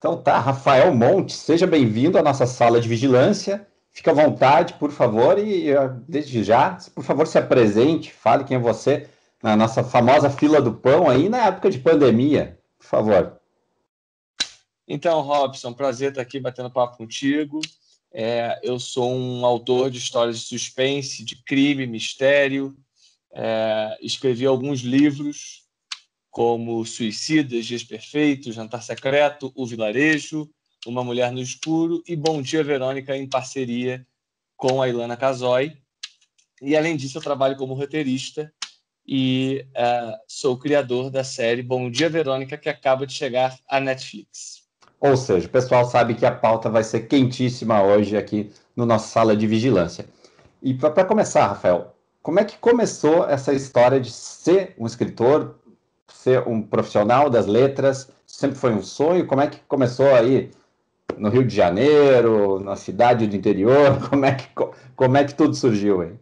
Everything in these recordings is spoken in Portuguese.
Então tá, Rafael Monte, seja bem-vindo à nossa sala de vigilância. Fique à vontade, por favor, e desde já, por favor, se apresente, fale quem é você na nossa famosa fila do pão aí na época de pandemia, por favor. Então, Robson, prazer estar aqui batendo papo contigo. Eu sou um autor de histórias de suspense, de crime, mistério. Escrevi alguns livros, como Suicidas, Dias Perfeitos, Jantar Secreto, O Vilarejo, Uma Mulher no Escuro e Bom Dia, Verônica, em parceria com a Ilana Casoy. E, além disso, eu trabalho como roteirista e sou o criador da série Bom Dia, Verônica, que acaba de chegar à Netflix. Ou seja, o pessoal sabe que a pauta vai ser quentíssima hoje aqui no nossa sala de vigilância. E para começar, Rafael, como é que começou essa história de ser um escritor, ser um profissional das letras? Sempre foi um sonho? Como é que começou aí no Rio de Janeiro, na cidade do interior? Como é que tudo surgiu aí?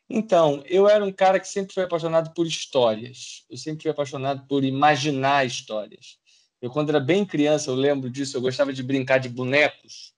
Então, eu era um cara que sempre foi apaixonado por histórias. Eu sempre fui apaixonado por imaginar histórias. Eu, quando era bem criança, eu lembro disso, eu gostava de brincar de bonecos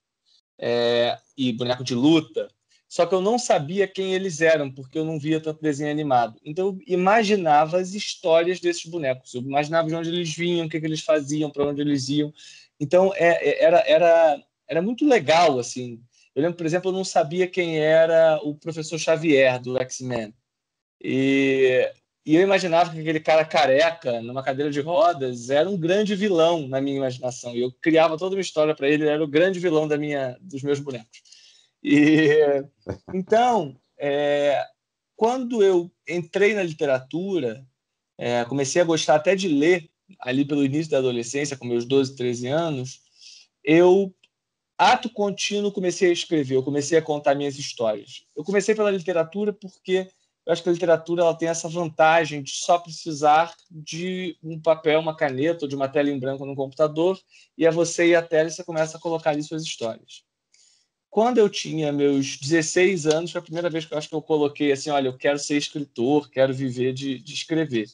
e boneco de luta, só que eu não sabia quem eles eram, porque eu não via tanto desenho animado. Então, eu imaginava as histórias desses bonecos. Eu imaginava de onde eles vinham, o que eles faziam, para onde eles iam. Então, era muito legal, assim. Eu lembro, por exemplo, eu não sabia quem era o professor Xavier, do X-Men. E eu imaginava que aquele cara careca, numa cadeira de rodas, era um grande vilão na minha imaginação. E eu criava toda uma história para ele, ele era o grande vilão dos meus bonecos. Então, quando eu entrei na literatura, comecei a gostar até de ler, ali pelo início da adolescência, com meus 12, 13 anos, eu, ato contínuo, comecei a escrever, eu comecei a contar minhas histórias. Eu comecei pela literatura porque eu acho que a literatura ela tem essa vantagem de só precisar de um papel, uma caneta ou de uma tela em branco no computador, e é você e a tela e você começa a colocar ali suas histórias. Quando eu tinha meus 16 anos, foi a primeira vez que eu acho que eu coloquei assim, olha, eu quero ser escritor, quero viver de escrever.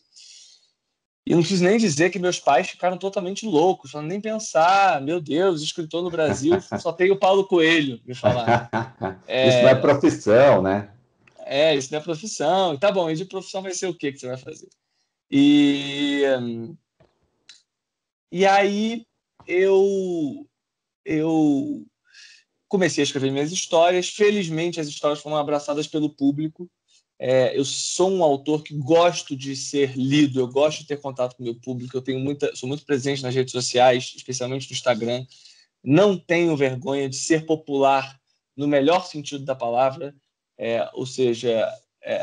E eu não preciso nem dizer que meus pais ficaram totalmente loucos, não nem pensar, meu Deus, escritor no Brasil, só tem o Paulo Coelho, me falaram. Isso não é profissão, né? Isso não é profissão. Tá bom, e de profissão vai ser o que você vai fazer? E aí eu comecei a escrever minhas histórias. Felizmente, as histórias foram abraçadas pelo público. Eu sou um autor que gosto de ser lido, eu gosto de ter contato com o meu público, sou muito presente nas redes sociais, especialmente no Instagram. Não tenho vergonha de ser popular no melhor sentido da palavra, ou seja,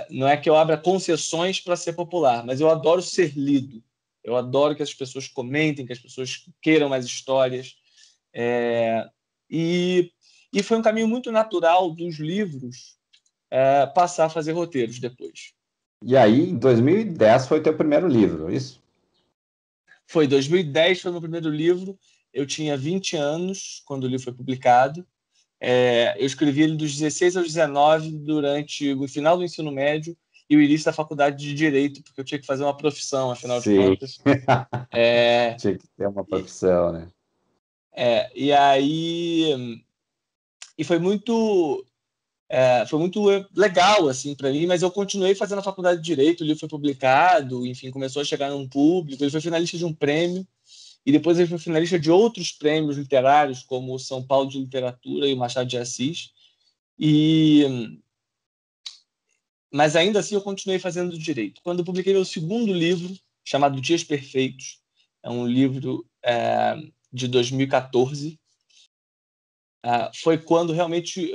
não é que eu abra concessões para ser popular, mas eu adoro ser lido. Eu adoro que as pessoas comentem, que as pessoas queiram mais histórias. E foi um caminho muito natural dos livros passar a fazer roteiros depois. E aí, em 2010 foi teu primeiro livro, isso? Foi 2010, foi meu primeiro livro. Eu tinha 20 anos quando o livro foi publicado. Eu escrevi ele dos 16 aos 19 durante o final do ensino médio e o início da faculdade de Direito, porque eu tinha que fazer uma profissão, afinal de contas. Tinha que ter uma profissão, né? E aí... E foi muito legal assim para mim, mas eu continuei fazendo a faculdade de Direito, o livro foi publicado, enfim, começou a chegar num público, ele foi finalista de um prêmio, e depois ele foi finalista de outros prêmios literários, como o São Paulo de Literatura e o Machado de Assis, mas ainda assim eu continuei fazendo Direito. Quando eu publiquei meu segundo livro, chamado Dias Perfeitos, é um livro de 2014, foi quando realmente...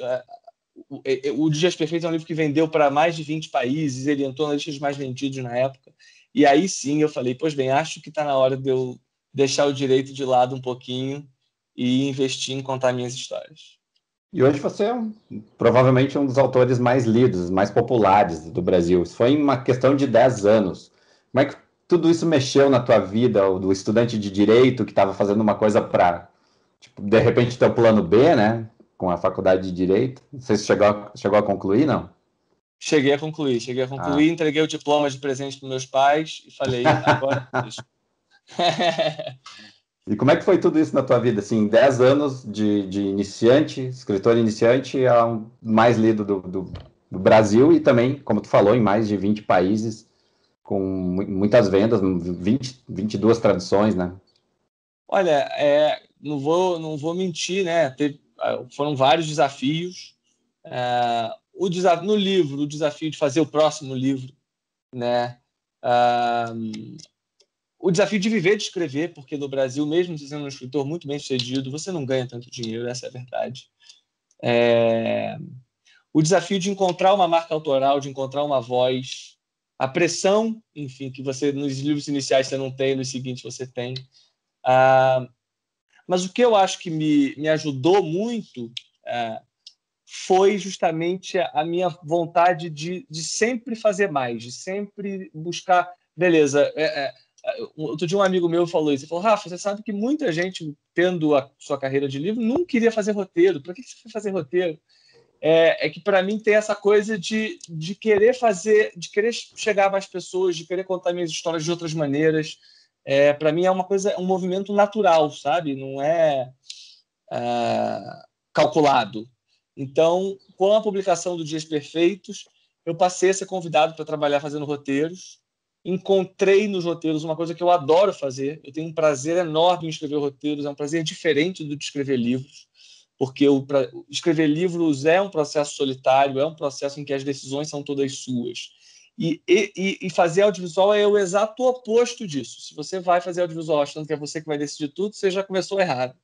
O Dias Perfeitos é um livro que vendeu para mais de 20 países, ele entrou na lista dos mais vendidos na época, e aí sim eu falei, pois bem, acho que está na hora de eu deixar o direito de lado um pouquinho e investir em contar minhas histórias. E hoje você é provavelmente um dos autores mais lidos, mais populares do Brasil. Isso foi em uma questão de 10 anos. Como é que tudo isso mexeu na tua vida, do estudante de direito que estava fazendo uma coisa para, tipo, de repente ter o plano B, né? Com a faculdade de direito. Não sei se chegou a concluir, não? Cheguei a concluir, entreguei o diploma de presente para meus pais e falei, agora deixa. E como é que foi tudo isso na tua vida? Assim, 10 anos de iniciante, escritor iniciante, é o mais lido do Brasil e também, como tu falou, em mais de 20 países, com muitas vendas, 22 traduções, né? Olha, não vou mentir, né? Foram vários desafios. No livro, o desafio de fazer o próximo livro, né? O desafio de viver de escrever, porque no Brasil, mesmo sendo um escritor muito bem sucedido, você não ganha tanto dinheiro, essa é a verdade. O desafio de encontrar uma marca autoral, de encontrar uma voz, a pressão, enfim, que você nos livros iniciais você não tem, nos seguintes você tem. Mas o que eu acho que me ajudou muito foi justamente a minha vontade de sempre fazer mais, de sempre buscar. Beleza. Outro dia um amigo meu falou isso. Ele falou: Rafa, você sabe que muita gente, tendo a sua carreira de livro, não queria fazer roteiro. Para que você foi fazer roteiro? É que para mim tem essa coisa de querer fazer, de querer chegar a mais pessoas, de querer contar minhas histórias de outras maneiras. Para mim é uma coisa, um movimento natural, sabe? Não é calculado. Então, com a publicação do Dias Perfeitos, eu passei a ser convidado para trabalhar fazendo roteiros. Encontrei nos roteiros uma coisa que eu adoro fazer. Eu tenho um prazer enorme em escrever roteiros, é um prazer diferente do de escrever livros, porque escrever livros é um processo solitário, é um processo em que as decisões são todas suas. E fazer audiovisual é o exato oposto disso. Se você vai fazer audiovisual achando que é você que vai decidir tudo, você já começou errado,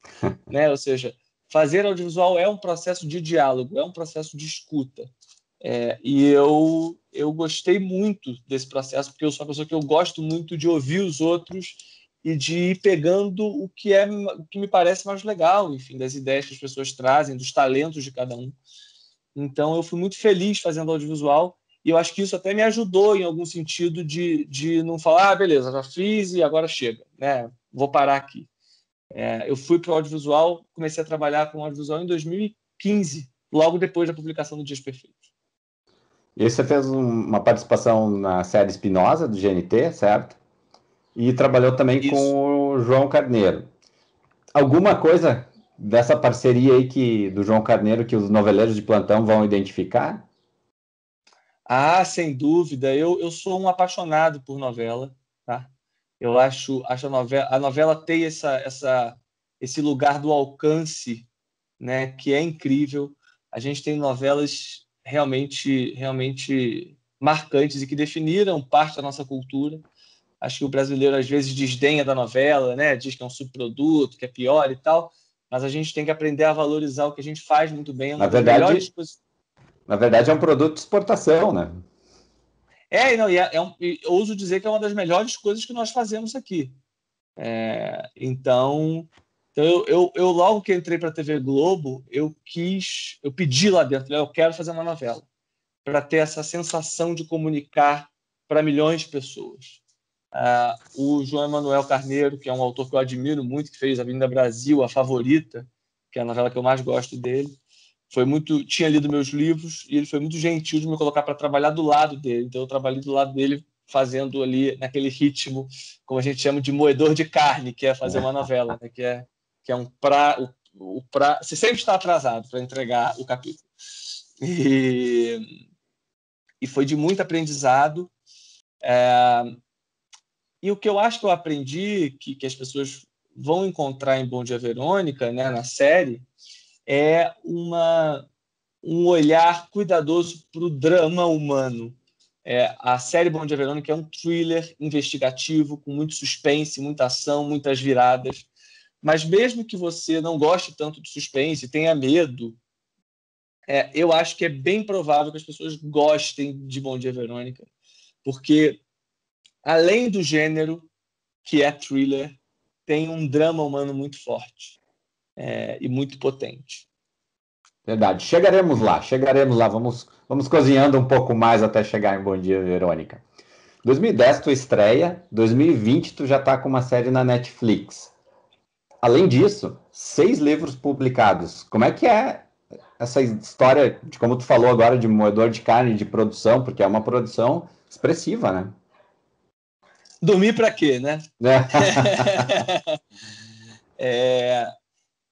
né? Ou seja, fazer audiovisual é um processo de diálogo, é um processo de escuta. E eu gostei muito desse processo, porque eu sou uma pessoa que eu gosto muito de ouvir os outros e de ir pegando o que me parece mais legal, enfim, das ideias que as pessoas trazem, dos talentos de cada um. Então, eu fui muito feliz fazendo audiovisual e eu acho que isso até me ajudou em algum sentido de não falar, beleza, já fiz e agora chega, né? Vou parar aqui. Eu fui para o audiovisual, comecei a trabalhar com audiovisual em 2015, logo depois da publicação do Dias Perfeitos. E aí você fez uma participação na série Espinosa, do GNT, certo? E trabalhou também Isso. com o João Carneiro. Alguma coisa dessa parceria aí do João Carneiro que os noveleiros de plantão vão identificar? Sem dúvida. Eu sou um apaixonado por novela, tá? Eu acho a novela tem esse lugar do alcance, né, que é incrível. A gente tem novelas realmente marcantes e que definiram parte da nossa cultura. Acho que o brasileiro às vezes desdenha da novela, né? Diz que é um subproduto, que é pior e tal. Mas a gente tem que aprender a valorizar o que a gente faz muito bem. É Na uma das melhores verdade, coisas. na verdade é um produto de exportação, né? Não, eu ouso dizer que é uma das melhores coisas que nós fazemos aqui. Então eu logo que entrei para a TV Globo, eu pedi lá dentro, eu quero fazer uma novela, para ter essa sensação de comunicar para milhões de pessoas. O João Emanuel Carneiro, que é um autor que eu admiro muito, que fez Avenida Brasil, A Favorita, que é a novela que eu mais gosto dele, tinha lido meus livros e ele foi muito gentil de me colocar para trabalhar do lado dele. Então eu trabalhei do lado dele fazendo ali naquele ritmo, como a gente chama de moedor de carne, que é fazer uma novela, né? que é um você sempre está atrasado para entregar o capítulo. E foi de muito aprendizado. E o que eu acho que eu aprendi, que as pessoas vão encontrar em Bom Dia Verônica, né, na série, é um olhar cuidadoso para o drama humano. A série Bom Dia Verônica é um thriller investigativo, com muito suspense, muita ação, muitas viradas. Mas mesmo que você não goste tanto de suspense, tenha medo, eu acho que é bem provável que as pessoas gostem de Bom Dia Verônica, porque, além do gênero, que é thriller, tem um drama humano muito forte e muito potente. Verdade. Chegaremos lá. Vamos cozinhando um pouco mais até chegar em Bom Dia, Verônica. 2010 tu estreia, 2020 tu já tá com uma série na Netflix. Além disso, 6 livros publicados. Como é que é essa história de, como tu falou agora, de moedor de carne, de produção, porque é uma produção expressiva, né? Dormir para quê, né?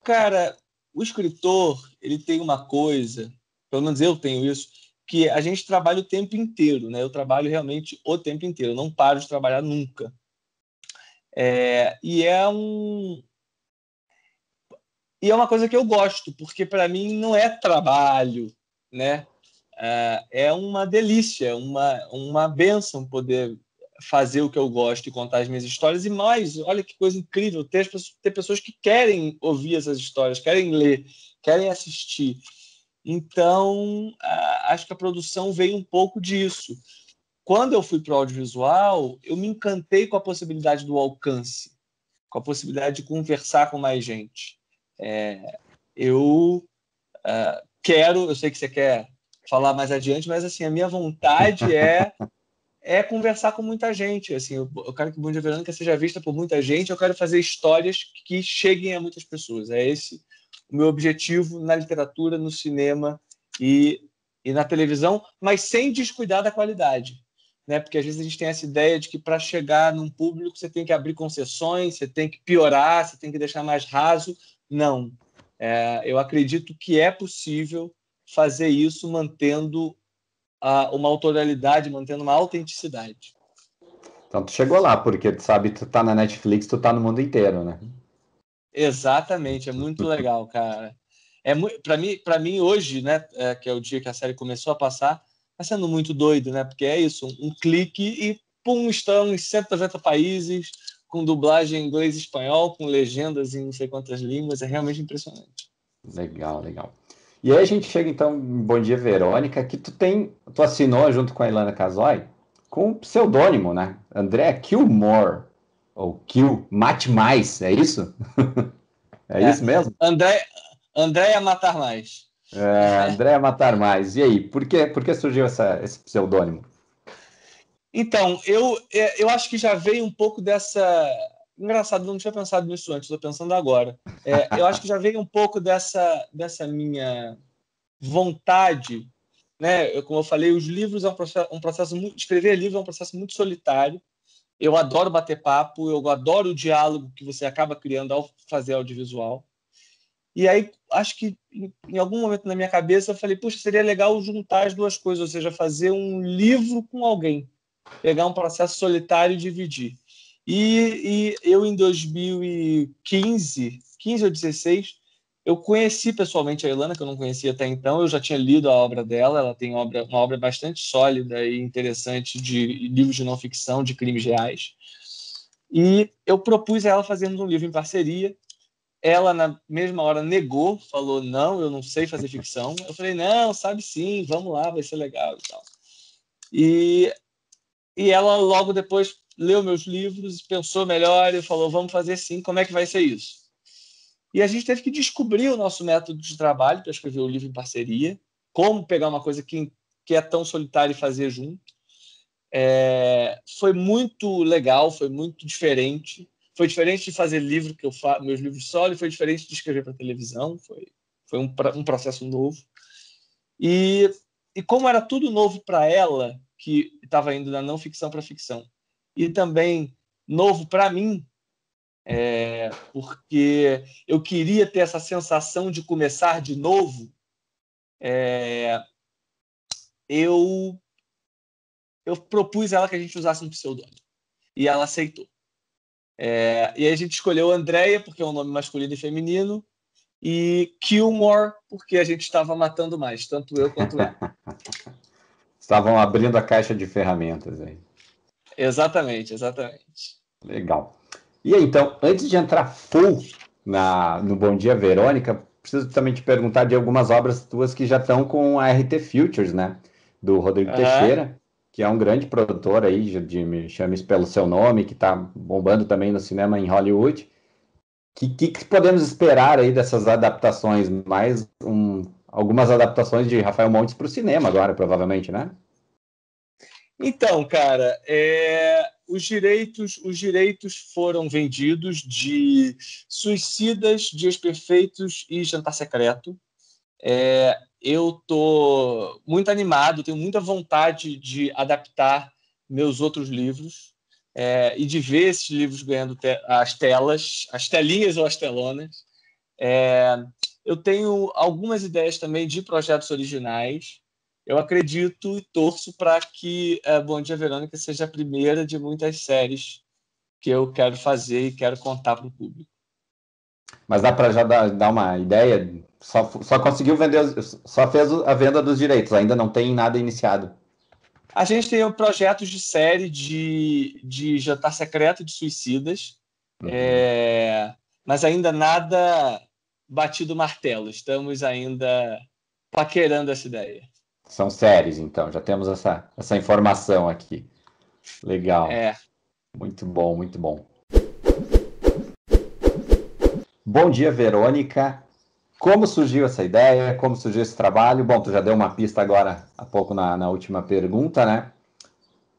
Cara, o escritor, ele tem uma coisa, pelo menos eu tenho isso, que a gente trabalha o tempo inteiro, né? Eu trabalho realmente o tempo inteiro, eu não paro de trabalhar nunca. E é uma coisa que eu gosto, porque para mim não é trabalho, né? É uma delícia, uma bênção poder fazer o que eu gosto e contar as minhas histórias. E mais, olha que coisa incrível, ter pessoas que querem ouvir essas histórias, querem ler, querem assistir. Então, acho que a produção veio um pouco disso. Quando eu fui para o audiovisual, eu me encantei com a possibilidade do alcance, com a possibilidade de conversar com mais gente. Eu eu sei que você quer falar mais adiante, mas assim, a minha vontade é conversar com muita gente. Assim, eu quero que o Bom Dia Verônica seja vista por muita gente, eu quero fazer histórias que cheguem a muitas pessoas. É esse o meu objetivo na literatura, no cinema e na televisão, mas sem descuidar da qualidade. Né? Porque às vezes a gente tem essa ideia de que para chegar num público você tem que abrir concessões, você tem que piorar, você tem que deixar mais raso. Não. Eu acredito que é possível fazer isso mantendo uma autoralidade, mantendo uma autenticidade. Então tu chegou lá, porque tu sabe, tu tá na Netflix, tu tá no mundo inteiro, né? Exatamente, é muito legal, cara. Para mim hoje, né, que é o dia que a série começou a passar, tá sendo muito doido, né? Porque é isso, um clique e pum, estão em 190 países, com dublagem em inglês e espanhol, com legendas em não sei quantas línguas, é realmente impressionante. Legal, legal. E aí a gente chega então em Bom Dia Verônica, que tu assinou junto com a Ilana Casoy com um pseudônimo, né? André Killmore, ou Kill, Mate Mais, é isso? É É. isso mesmo? André ia matar mais. André Matar Mais. E aí, por que surgiu esse pseudônimo? Então, eu acho que já veio um pouco dessa. Engraçado, eu não tinha pensado nisso antes, estou pensando agora. Eu acho que já veio um pouco dessa minha vontade, né? Como eu falei, os livros é um processo muito. Escrever livro é um processo muito solitário. Eu adoro bater papo, eu adoro o diálogo que você acaba criando ao fazer audiovisual. E aí, acho que em algum momento na minha cabeça, eu falei, puxa, seria legal juntar as duas coisas, ou seja, fazer um livro com alguém, pegar um processo solitário e dividir. E eu, em 2015 ou 16, eu conheci pessoalmente a Ilana, que eu não conhecia até então, eu já tinha lido a obra dela, ela tem uma obra bastante sólida e interessante de livros de não ficção, de crimes reais. E eu propus a ela fazermos um livro em parceria. Ela, na mesma hora, negou, falou, não, eu não sei fazer ficção. Eu falei, não, sabe sim, vamos lá, vai ser legal e tal. E ela, logo depois, leu meus livros, pensou melhor e falou, vamos fazer sim, como é que vai ser isso? E a gente teve que descobrir o nosso método de trabalho para escrever o livro em parceria, como pegar uma coisa que é tão solitária e fazer junto. Foi muito legal, foi muito diferente. Foi diferente de fazer livro que eu faço, meus livros solo, e foi diferente de escrever para televisão. Foi um processo novo. E como era tudo novo para ela, que estava indo da não ficção para ficção, e também novo para mim, porque eu queria ter essa sensação de começar de novo, eu, eu propus a ela que a gente usasse um pseudônimo. E ela aceitou. E aí a gente escolheu Andrea, porque é um nome masculino e feminino, e Killmore, porque a gente estava matando mais, tanto eu quanto ela. Estavam abrindo a caixa de ferramentas aí. Exatamente, exatamente. Legal. E aí, então, antes de entrar full no Bom Dia Verônica, preciso também te perguntar de algumas obras tuas que já estão com a RT Futures, né? Do Rodrigo Uhum. Teixeira, que é um grande produtor aí de Me Chames Pelo Seu Nome, que está bombando também no cinema em Hollywood. Que podemos esperar aí dessas adaptações? Algumas adaptações de Rafael Montes para o cinema agora, provavelmente, né? Então, cara, os direitos foram vendidos de Suicidas, Dias Perfeitos e Jantar Secreto. Eu tô muito animado, tenho muita vontade de adaptar meus outros livros. e de ver esses livros ganhando as telas, as telinhas ou as telonas. Eu tenho algumas ideias também de projetos originais. Eu acredito e torço para que Bom Dia, Verônica seja a primeira de muitas séries que eu quero fazer e quero contar para o público. Mas dá para já dar uma ideia? Só conseguiu vender, só fez a venda dos direitos, ainda não tem nada iniciado. A gente tem projetos de série de Jantar Secreto de Suicidas, mas ainda nada batido martelo. Estamos ainda paquerando essa ideia. São séries, então, já temos essa informação aqui. Legal. Muito bom, muito bom. Bom dia, Verônica. Como surgiu essa ideia? Como surgiu esse trabalho? Bom, tu já deu uma pista agora há pouco na última pergunta, né?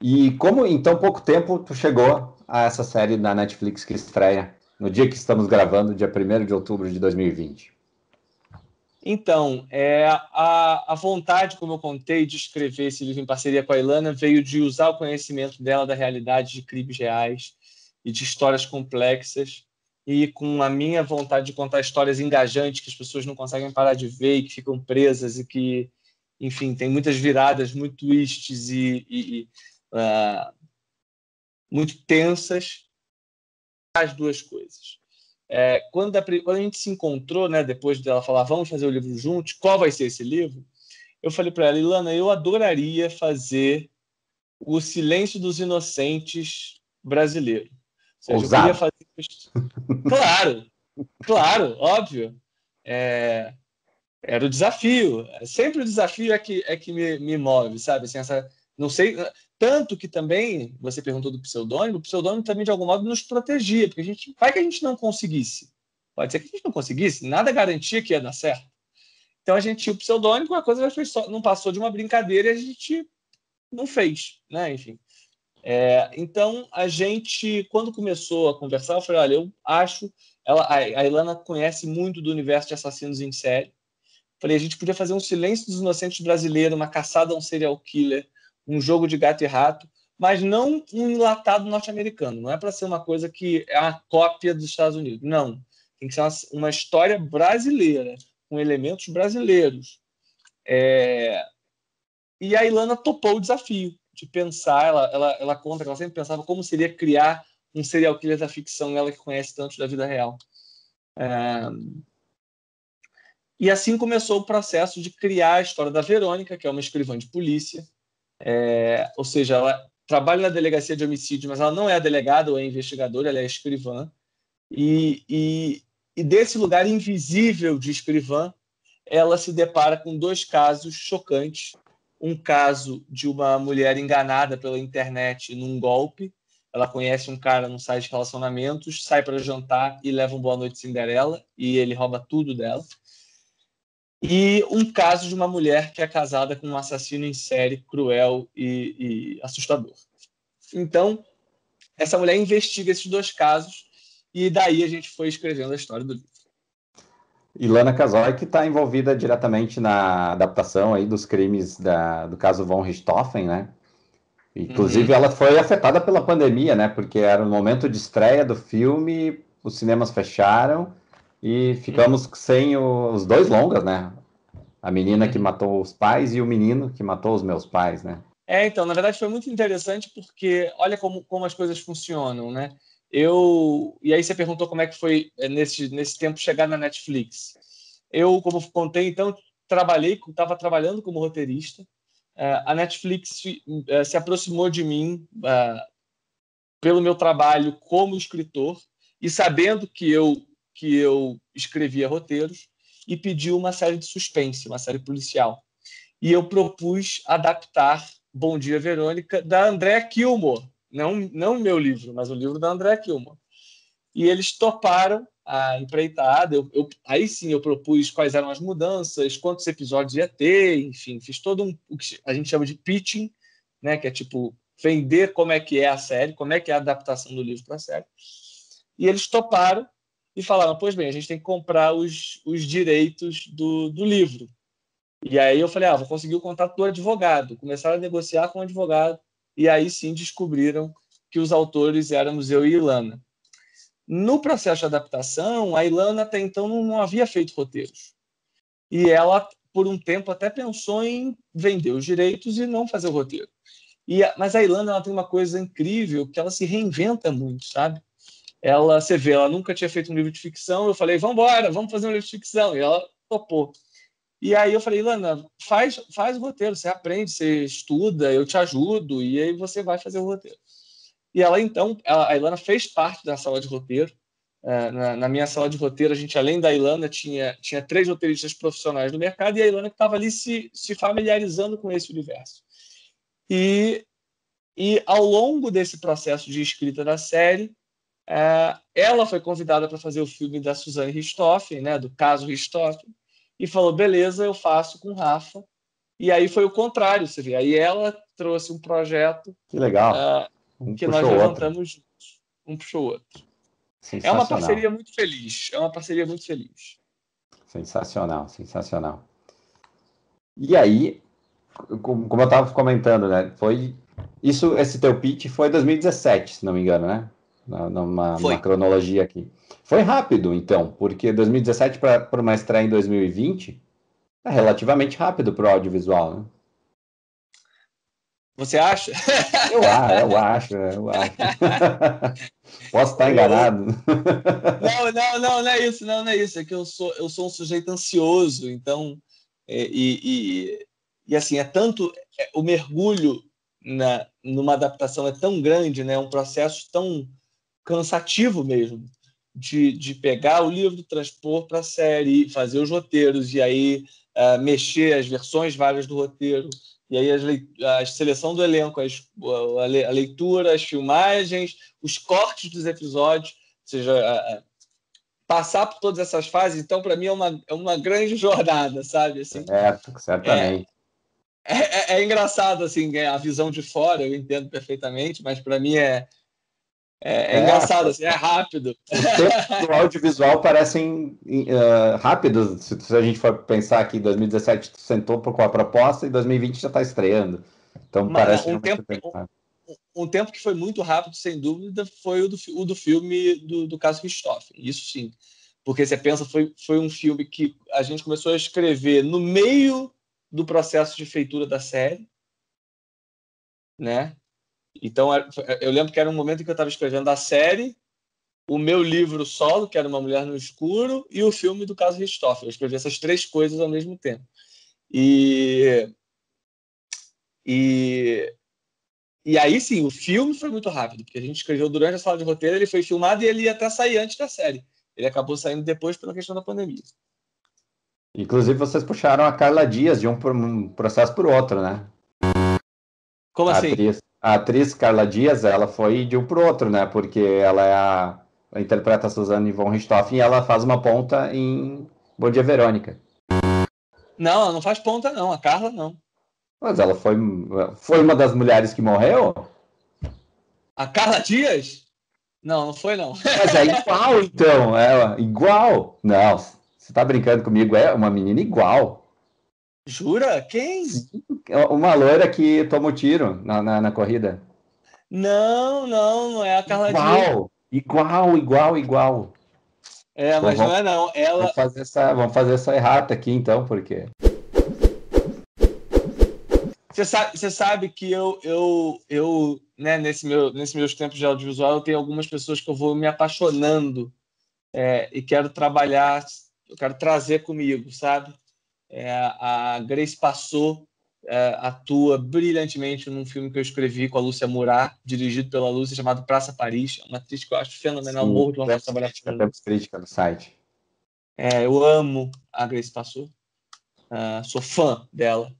E como em tão pouco tempo tu chegou a essa série da Netflix que estreia no dia que estamos gravando, dia 1º de outubro de 2020? Então, a vontade, como eu contei, de escrever esse livro em parceria com a Ilana veio de usar o conhecimento dela da realidade de crimes reais e de histórias complexas, e com a minha vontade de contar histórias engajantes que as pessoas não conseguem parar de ver e que ficam presas e que, enfim, tem muitas viradas, muito twists e muito tensas, as duas coisas. Quando a gente se encontrou, né, depois dela falar, vamos fazer o livro juntos, qual vai ser esse livro? Eu falei para ela, Ilana, eu adoraria fazer O Silêncio dos Inocentes brasileiro. Ou seja, Ousado. eu queria fazer... Claro, óbvio. Era o desafio. Sempre o desafio é que me move, sabe? Assim, não sei... Tanto que também, você perguntou do pseudônimo, o pseudônimo também, de algum modo, nos protegia, porque vai que a gente não conseguisse. Pode ser que a gente não conseguisse, nada garantia que ia dar certo. Então a gente tinha o pseudônimo, a coisa não passou de uma brincadeira e a gente não fez, né? Enfim. Então a gente, quando começou a conversar, eu falei, olha, eu acho... a Ilana conhece muito do universo de assassinos em série. Falei, a gente podia fazer um Silêncio dos Inocentes brasileiro, uma caçada a um serial killer, um jogo de gato e rato, mas não um enlatado norte-americano. Não é para ser uma coisa que é uma cópia dos Estados Unidos. Não. Tem que ser uma história brasileira, com elementos brasileiros. E a Ilana topou o desafio de pensar. Ela conta que ela sempre pensava como seria criar um serial killer da ficção, ela que conhece tanto da vida real. E assim começou o processo de criar a história da Verônica, que é uma escrivã de polícia. Ou seja, ela trabalha na delegacia de homicídio, mas ela não é a delegada ou é investigadora, ela é escrivã. E desse lugar invisível de escrivã, ela se depara com dois casos chocantes. Um caso de uma mulher enganada pela internet num golpe. Ela conhece um cara num site de relacionamentos, sai para jantar e leva um Boa Noite Cinderela, e ele rouba tudo dela. E um caso de uma mulher que é casada com um assassino em série cruel e assustador. Então, essa mulher investiga esses dois casos e daí a gente foi escrevendo a história do livro. Ilana Kasoy, que está envolvida diretamente na adaptação aí dos crimes do caso von Richthofen, né? Inclusive, ela foi afetada pela pandemia, né? Porque era o momento de estreia do filme, os cinemas fecharam e ficamos sem os dois longas, né? A menina que matou os pais e o menino que matou os meus pais, né? Então, na verdade, foi muito interessante porque olha como as coisas funcionam, né? E aí você perguntou como é que foi nesse tempo chegar na Netflix. Eu, como contei, então, estava trabalhando como roteirista. A Netflix se aproximou de mim pelo meu trabalho como escritor e sabendo que eu escrevia roteiros e pediu uma série de suspense, uma série policial. E eu propus adaptar Bom Dia, Verônica, da Andrea Kilmer. Não o meu livro, mas o livro da Andrea Kilmer. E eles toparam a empreitada. Aí sim eu propus quais eram as mudanças, quantos episódios ia ter, enfim, fiz todo o que a gente chama de pitching, né, que é tipo vender como é que é a série, como é que é a adaptação do livro para a série. E eles toparam e falaram, pois bem, a gente tem que comprar os direitos do livro. E aí eu falei, vou conseguir o contato do advogado. Começaram a negociar com o advogado e aí sim descobriram que os autores éramos eu e Ilana. No processo de adaptação, a Ilana até então não havia feito roteiros. E ela, por um tempo, até pensou em vender os direitos e não fazer o roteiro. Mas a Ilana, ela tem uma coisa incrível, que ela se reinventa muito, sabe? Você vê, ela nunca tinha feito um livro de ficção. Eu falei, vamos fazer um livro de ficção. E ela topou. E aí eu falei, Ilana, faz o roteiro, você aprende, você estuda, eu te ajudo, e aí você vai fazer o roteiro. E ela, então, a Ilana fez parte da sala de roteiro. Na minha sala de roteiro, a gente, além da Ilana, tinha 3 roteiristas profissionais do mercado, e a Ilana que estava ali se familiarizando com esse universo. E ao longo desse processo de escrita da série, ela foi convidada para fazer o filme da Suzane Richthofen, né, do caso Richthofen, e falou, beleza, eu faço com o Rafa. E aí foi o contrário, você vê. Aí ela trouxe um projeto Que legal. que nós levantamos juntos. Um puxou o outro. É uma parceria muito feliz. Sensacional, sensacional. E aí, como eu estava comentando, né? Esse teu pitch foi 2017, se não me engano, né? Numa cronologia aqui. Foi rápido, então, porque 2017 para uma estreia em 2020 é relativamente rápido para o audiovisual, né? Você acha? Eu acho. Posso estar enganado. Não é isso, não é isso. É que eu sou um sujeito ansioso, então assim, o mergulho numa adaptação é tão grande, né? É um processo tão cansativo mesmo de pegar o livro, transpor para a série, fazer os roteiros e aí mexer as versões várias do roteiro, e aí a seleção do elenco, a leitura, as filmagens, os cortes dos episódios, ou seja, passar por todas essas fases. Então, para mim, é uma grande jornada, sabe? Assim, certo, certamente. É engraçado, assim, a visão de fora, eu entendo perfeitamente, mas para mim é engraçado, assim, é rápido. Os tempos do audiovisual parecem rápidos. Se a gente for pensar aqui, 2017 sentou com a proposta e 2020 já está estreando. Então parece um tempo que foi muito rápido, sem dúvida, foi o do filme do caso Richthofen. Isso sim. Porque você pensa, foi um filme que a gente começou a escrever no meio do processo de feitura da série, né? Então, eu lembro que era um momento em que eu estava escrevendo a série, o meu livro solo, que era Uma Mulher no Escuro, e o filme do caso Richthofen. Eu escrevi essas 3 coisas ao mesmo tempo. E aí, sim, o filme foi muito rápido, porque a gente escreveu durante a sala de roteiro, ele foi filmado e ele ia até sair antes da série. Ele acabou saindo depois pela questão da pandemia. Inclusive, vocês puxaram a Carla Dias de um processo por outro, né? Como assim? A atriz Carla Dias, ela foi de um para o outro, né? Porque ela interpreta a Suzane von Richthofen e ela faz uma ponta em Bom Dia, Verônica. Não, ela não faz ponta, não. A Carla, não. Mas ela foi uma das mulheres que morreu? A Carla Dias? Não foi, não. Mas é igual, então. É igual. Não, você tá brincando comigo. É uma menina igual. Jura? Quem? Sim, uma loira que toma o tiro na corrida. Não é a Carla Dias. Igual. Mas não é, não. Ela... Vamos fazer essa errata aqui, então, porque... Você sabe que eu né, nesses meus tempos de audiovisual, eu tenho algumas pessoas que eu vou me apaixonando e quero trabalhar, eu quero trazer comigo, sabe? A Grace Passot atua brilhantemente num filme que eu escrevi com a Lúcia Murat, dirigido pela Lúcia, chamado Praça Paris. É uma atriz que eu acho fenomenal, morro de vontade de trabalhar com ela. Temos crítica no site. Eu amo a Grace Passot, sou fã dela.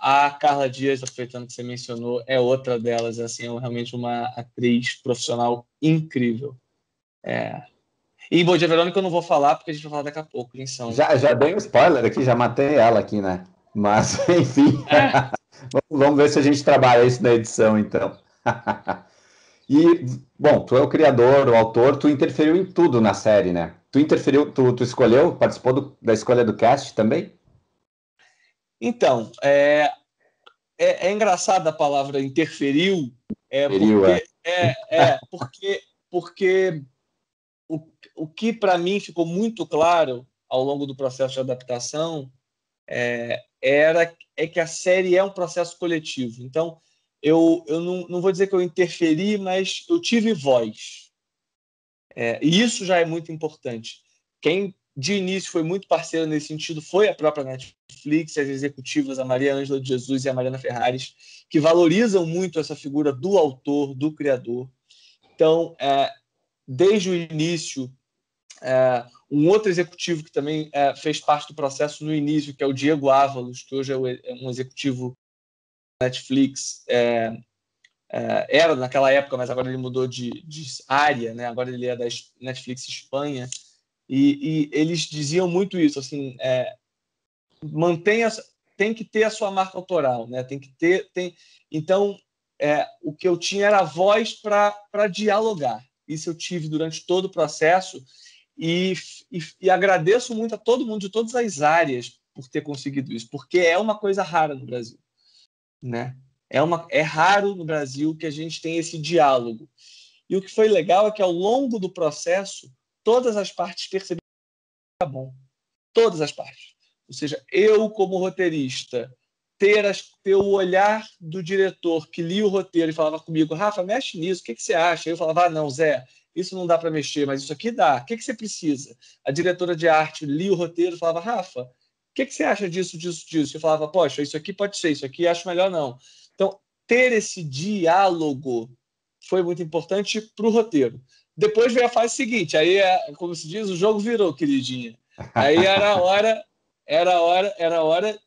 A Carla Dias, aproveitando que você mencionou, é outra delas, assim, é realmente uma atriz profissional incrível. E Bom Dia, Verônica eu não vou falar, porque a gente vai falar daqui a pouco. Já dei um spoiler aqui, já matei ela aqui, né? Mas, enfim, vamos ver se a gente trabalha isso na edição, então. E, bom, tu é o criador, o autor, tu interferiu em tudo na série, né? Tu interferiu, tu escolheu, participou da escolha do cast também? Então, é engraçada a palavra interferiu, porque Porque o que para mim ficou muito claro ao longo do processo de adaptação é que a série é um processo coletivo. Então, eu não vou dizer que eu interferi, mas eu tive voz. E isso já é muito importante. Quem de início foi muito parceira nesse sentido foi a própria Netflix, as executivas, a Maria Ângela de Jesus e a Mariana Ferraris, que valorizam muito essa figura do autor, do criador. Então, desde o início, um outro executivo que também fez parte do processo no início, que é o Diego Ávalos, que hoje é um executivo da Netflix, era naquela época, mas agora ele mudou de área, né? Agora ele é da Netflix Espanha, e eles diziam muito isso, assim, tem que ter a sua marca autoral, né? Então, o que eu tinha era a voz para dialogar. Isso eu tive durante todo o processo e agradeço muito a todo mundo de todas as áreas por ter conseguido isso, porque é uma coisa rara no Brasil, né? É raro no Brasil que a gente tem esse diálogo. E o que foi legal é que ao longo do processo todas as partes perceberam que tá bom. Todas as partes. Ou seja, eu, como roteirista, ter o olhar do diretor que lia o roteiro e falava comigo, Rafa, mexe nisso, o que você acha? Eu falava, não, Zé, isso não dá para mexer, mas isso aqui dá. O que você precisa? A diretora de arte lia o roteiro e falava, Rafa, o que você acha disso, disso, disso? Eu falava, poxa, isso aqui pode ser, isso aqui acho melhor não. Então, ter esse diálogo foi muito importante para o roteiro. Depois veio a fase seguinte, aí, como se diz, o jogo virou, queridinha. Aí era a hora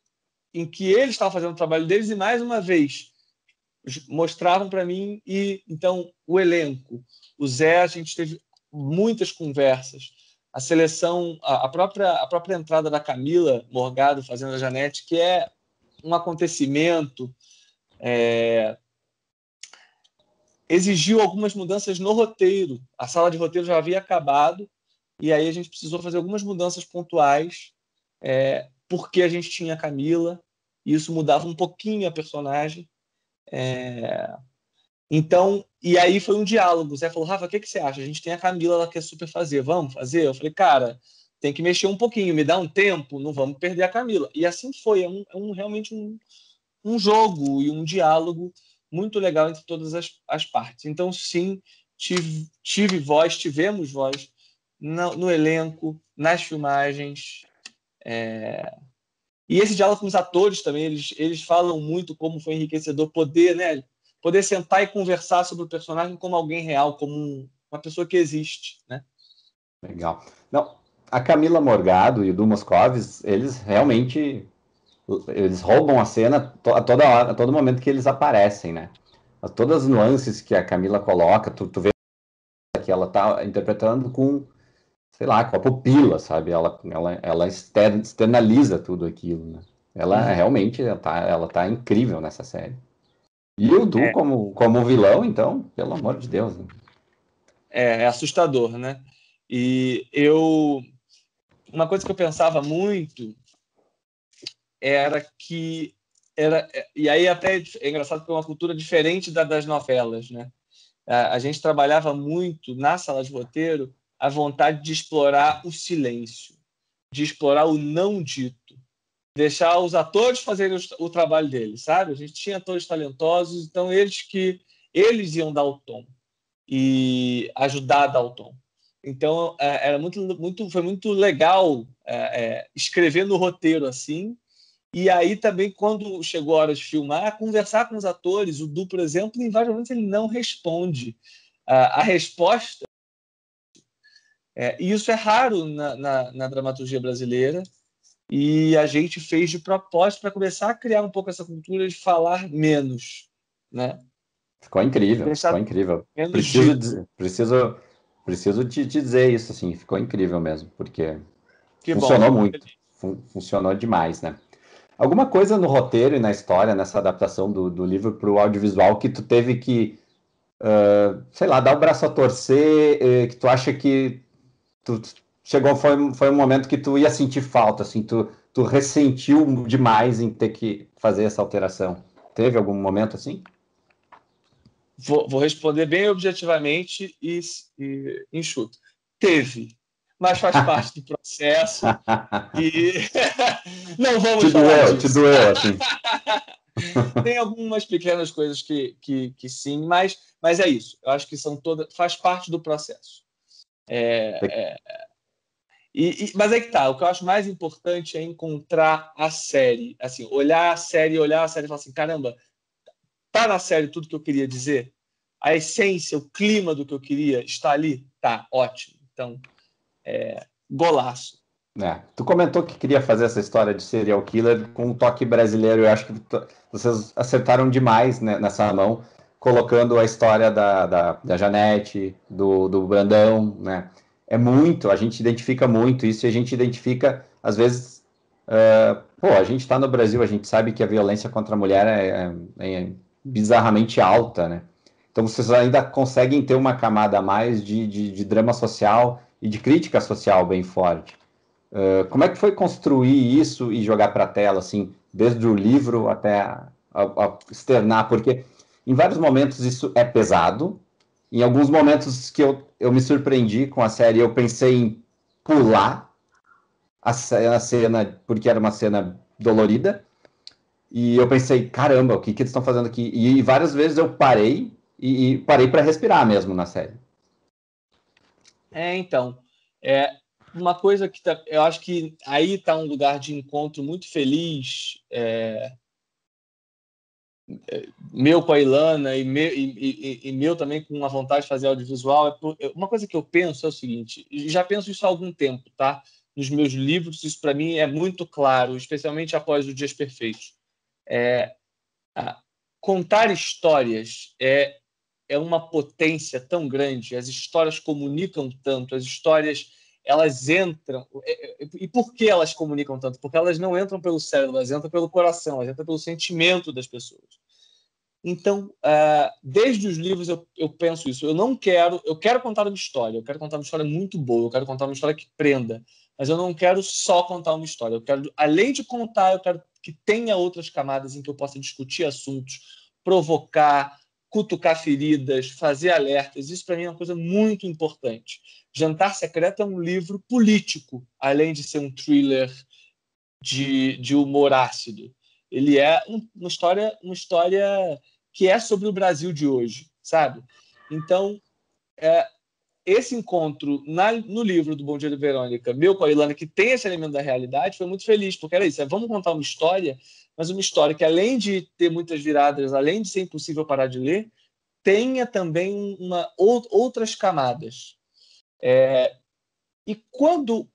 em que eles estavam fazendo o trabalho deles e, mais uma vez, mostravam para mim. E então, o elenco, o Zé, a gente teve muitas conversas. A seleção, a própria entrada da Camila Morgado fazendo a Janete, que é um acontecimento, exigiu algumas mudanças no roteiro. A sala de roteiro já havia acabado e aí a gente precisou fazer algumas mudanças pontuais, porque a gente tinha a Camila e isso mudava um pouquinho a personagem. Então, e aí foi um diálogo. O Zé falou, Rafa, o que você acha? A gente tem a Camila, ela quer super fazer, vamos fazer? Eu falei, cara, tem que mexer um pouquinho, me dá um tempo, não vamos perder a Camila. E assim foi, realmente um jogo e um diálogo muito legal entre todas as partes. Então, sim, tivemos voz no elenco, nas filmagens. E esse diálogo com os atores também, eles falam muito como foi enriquecedor poder, né? Poder sentar e conversar sobre o personagem como alguém real, como uma pessoa que existe, né? Legal. Não, a Camila Morgado e o Du Moscovis, eles realmente eles roubam a cena a toda hora, a todo momento que eles aparecem, né? Todas as nuances que a Camila coloca, tu vê que ela tá interpretando com, sei lá, com a pupila, sabe? Ela externaliza tudo aquilo, né? Ela realmente ela tá incrível nessa série. E o Du como vilão, então, pelo amor de Deus. Né? É assustador, né? E uma coisa que eu pensava muito era que e aí até é engraçado porque é uma cultura diferente das novelas, né? A gente trabalhava muito na sala de roteiro a vontade de explorar o silêncio, de explorar o não dito, deixar os atores fazerem o trabalho deles, sabe? A gente tinha atores talentosos, então eles iam dar o tom e ajudar a dar o tom. Então era foi muito legal escrever no roteiro assim. E aí também, quando chegou a hora de filmar, conversar com os atores. O Du, por exemplo, em vários momentos ele não responde. A resposta... e isso é raro na dramaturgia brasileira. E a gente fez de propósito para começar a criar um pouco essa cultura de falar menos. Né? Ficou incrível, Deixar ficou incrível. menos dito. Preciso te dizer isso, assim, ficou incrível mesmo, porque Que bom, funcionou fico muito, feliz. funcionou demais, né? Alguma coisa no roteiro e na história, nessa adaptação do livro para o audiovisual que tu teve que, sei lá, dar o braço a torcer, que tu acha que tu chegou, foi um momento que tu ia sentir falta, assim, tu ressentiu demais em ter que fazer essa alteração. Teve algum momento assim? Vou responder bem objetivamente e enxuto. Teve, mas faz parte do processo e não vamos falar Te disso. doeu, assim. Tem algumas pequenas coisas que sim, mas é isso. Eu acho que são todas, faz parte do processo. Mas é que tá. O que eu acho mais importante é encontrar a série, assim, olhar a série e falar assim, caramba, tá na série tudo que eu queria dizer? A essência, o clima do que eu queria está ali? Tá, ótimo. Então, golaço. Tu comentou que queria fazer essa história de serial killer com um toque brasileiro. Eu acho que vocês acertaram demais, né, nessa mão, colocando a história da Janete, do Brandão, né? A gente identifica muito isso e a gente identifica, às vezes, a gente está no Brasil, a gente sabe que a violência contra a mulher é bizarramente alta, né? Então vocês ainda conseguem ter uma camada a mais de drama social e de crítica social bem forte. Como é que foi construir isso e jogar para a tela, assim, desde o livro até a externar? Porque em vários momentos isso é pesado, em alguns momentos que eu me surpreendi com a série, eu pensei em pular a cena, porque era uma cena dolorida, e eu pensei, caramba, o que eles estão fazendo aqui? E várias vezes eu parei, e parei para respirar mesmo na série. Então, uma coisa que eu acho que aí está um lugar de encontro muito feliz, meu com a Ilana e meu também com a vontade de fazer audiovisual. Uma coisa que eu penso é o seguinte, já penso isso há algum tempo, tá? Nos meus livros, isso para mim é muito claro, especialmente após os Dias Perfeitos. Contar histórias é uma potência tão grande, as histórias comunicam tanto, as histórias elas entram. E por que elas comunicam tanto? Porque elas não entram pelo cérebro, elas entram pelo coração, elas entram pelo sentimento das pessoas. Então, desde os livros eu penso isso. Eu quero contar uma história, eu quero contar uma história muito boa, eu quero contar uma história que prenda, mas eu não quero só contar uma história. Eu quero, além de contar, eu quero que tenha outras camadas em que eu possa discutir assuntos, provocar, cutucar feridas, fazer alertas. Isso para mim é uma coisa muito importante. Jantar Secreto é um livro político, além de ser um thriller de humor ácido. Ele é uma história que é sobre o Brasil de hoje, sabe? Então, esse encontro no livro do Bom Dia de Verônica, meu com a Ilana, que tem esse elemento da realidade, foi muito feliz, porque era isso, vamos contar uma história, mas uma história que, além de ter muitas viradas, além de ser impossível parar de ler, tenha também outras camadas. E quando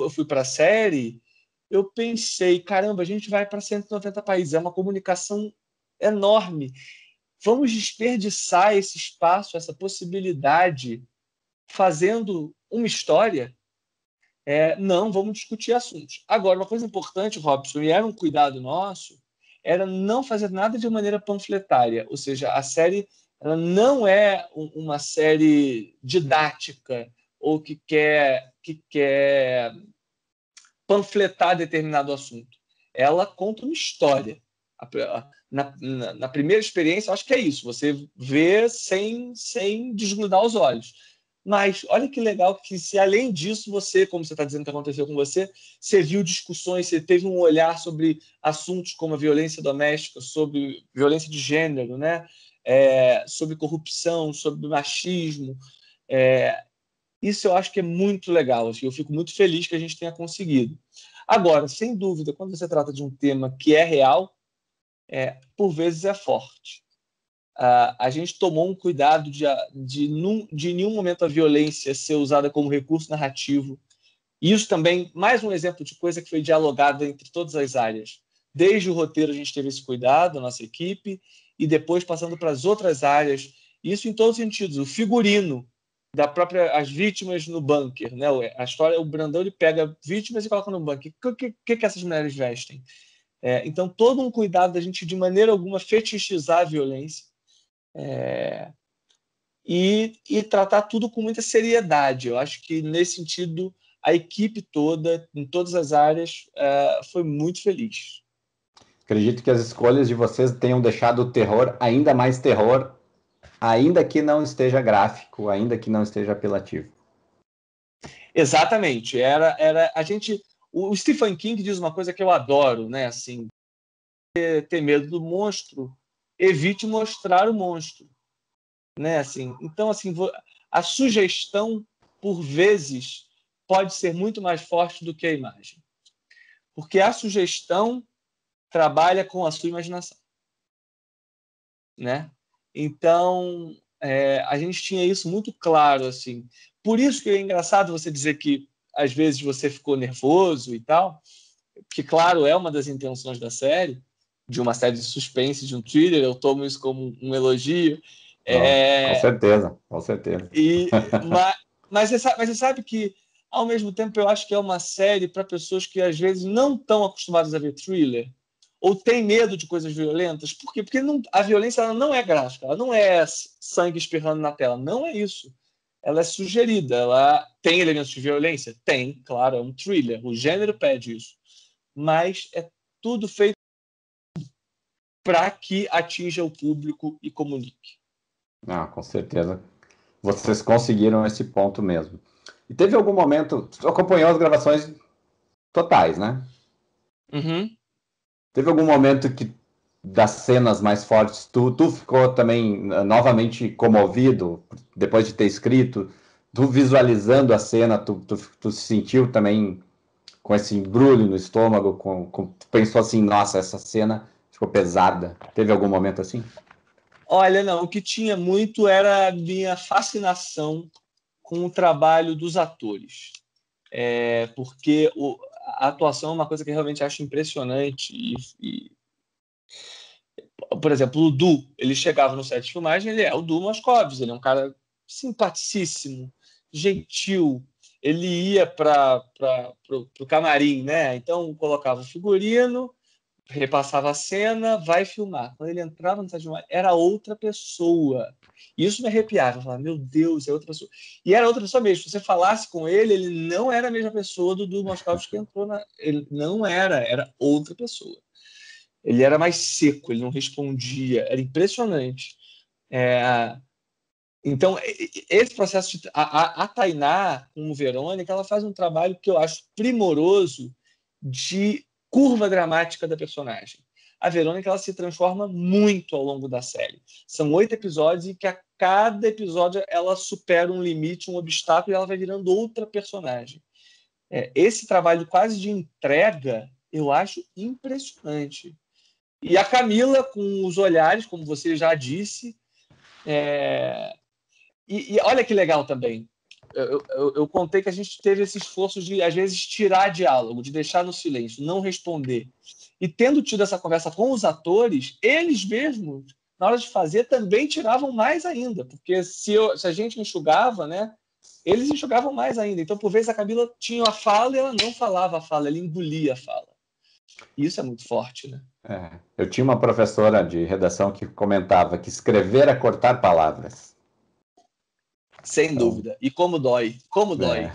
eu fui para a série, eu pensei, caramba, a gente vai para 190 países, é uma comunicação enorme. Vamos desperdiçar esse espaço, essa possibilidade, fazendo uma história? Não, vamos discutir assuntos. Agora, uma coisa importante, Robson, e era um cuidado nosso, era não fazer nada de maneira panfletária. Ou seja, a série ela não é uma série didática ou que quer panfletar determinado assunto. Ela conta uma história. Na primeira experiência, acho que é isso. Você vê sem desgrudar os olhos. Mas olha que legal que se além disso você, como você está dizendo que aconteceu com você, você viu discussões, você teve um olhar sobre assuntos como a violência doméstica, sobre violência de gênero, né? Sobre corrupção, sobre machismo. Isso eu acho que é muito legal. Assim, eu fico muito feliz que a gente tenha conseguido. Agora, sem dúvida, quando você trata de um tema que é real, por vezes é forte. A gente tomou um cuidado de em nenhum momento a violência ser usada como recurso narrativo. E isso também, mais um exemplo de coisa que foi dialogada entre todas as áreas. Desde o roteiro a gente teve esse cuidado, a nossa equipe, e depois passando para as outras áreas. Isso em todos os sentidos. O figurino as vítimas no bunker, né? A história, o Brandão ele pega vítimas e coloca no bunker. O que essas mulheres vestem? Então, todo um cuidado da gente, de maneira alguma, fetichizar a violência e tratar tudo com muita seriedade. Eu acho que, nesse sentido, a equipe toda, em todas as áreas, foi muito feliz. Acredito que as escolhas de vocês tenham deixado o terror ainda mais terror ainda que não esteja gráfico, ainda que não esteja apelativo. Exatamente. Era a gente. O Stephen King diz uma coisa que eu adoro, né? Assim, ter medo do monstro, evite mostrar o monstro, né? Assim, então, assim, a sugestão, por vezes, pode ser muito mais forte do que a imagem, porque a sugestão trabalha com a sua imaginação, né? Então, a gente tinha isso muito claro, assim. Por isso que é engraçado você dizer que às vezes você ficou nervoso e tal, que claro é uma das intenções da série, de uma série de suspense, de um thriller. Eu tomo isso como um elogio. Com certeza, com certeza. Mas você sabe que, ao mesmo tempo, eu acho que é uma série para pessoas que às vezes não estão acostumadas a ver thriller ou têm medo de coisas violentas. Por quê? Porque a violência ela não é gráfica, ela não é sangue espirrando na tela, não é isso. Ela é sugerida, ela tem elementos de violência? Tem, claro, é um thriller, o gênero pede isso. Mas é tudo feito para que atinja o público e comunique. Com certeza. Vocês conseguiram esse ponto mesmo. E teve algum momento... Tu acompanhou as gravações totais, né? Uhum. Teve algum momento que, das cenas mais fortes, tu ficou também novamente comovido, depois de ter escrito, tu visualizando a cena, tu se sentiu também com esse embrulho no estômago, tu pensou assim, nossa, essa cena ficou pesada. Teve algum momento assim? Olha, não, o que tinha muito era a minha fascinação com o trabalho dos atores. Porque a atuação é uma coisa que eu realmente acho impressionante. Por exemplo, o Du, ele chegava no set de filmagem, ele é o Du Moscovis, ele é um cara simpaticíssimo, gentil. Ele ia para o camarim, né? Então colocava o figurino, repassava a cena, vai filmar. Quando ele entrava no set de filmagem, era outra pessoa. E isso me arrepiava. Eu falava, meu Deus, é outra pessoa. E era outra pessoa mesmo. Se você falasse com ele, ele não era a mesma pessoa do Moscovitz que entrou na... Ele não era outra pessoa. Ele era mais seco, ele não respondia. Era impressionante. Então, esse processo de... A Tainá, como Verônica, ela faz um trabalho que eu acho primoroso de curva dramática da personagem. A Verônica ela se transforma muito ao longo da série. São 8 episódios em que a cada episódio ela supera um limite, um obstáculo, e ela vai virando outra personagem. Esse trabalho quase de entrega eu acho impressionante. E a Camila, com os olhares, como você já disse, e olha que legal também. Eu contei que a gente teve esse esforço de, às vezes, tirar diálogo, de deixar no silêncio, não responder. E tendo tido essa conversa com os atores, eles mesmos, na hora de fazer, também tiravam mais ainda, porque se a gente enxugava, né, eles enxugavam mais ainda. Então, por vezes, a Camila tinha a fala e ela não falava a fala, ela engolia a fala. E isso é muito forte, né? Eu tinha uma professora de redação que comentava que escrever é cortar palavras. Sem dúvida. E como dói, como dói.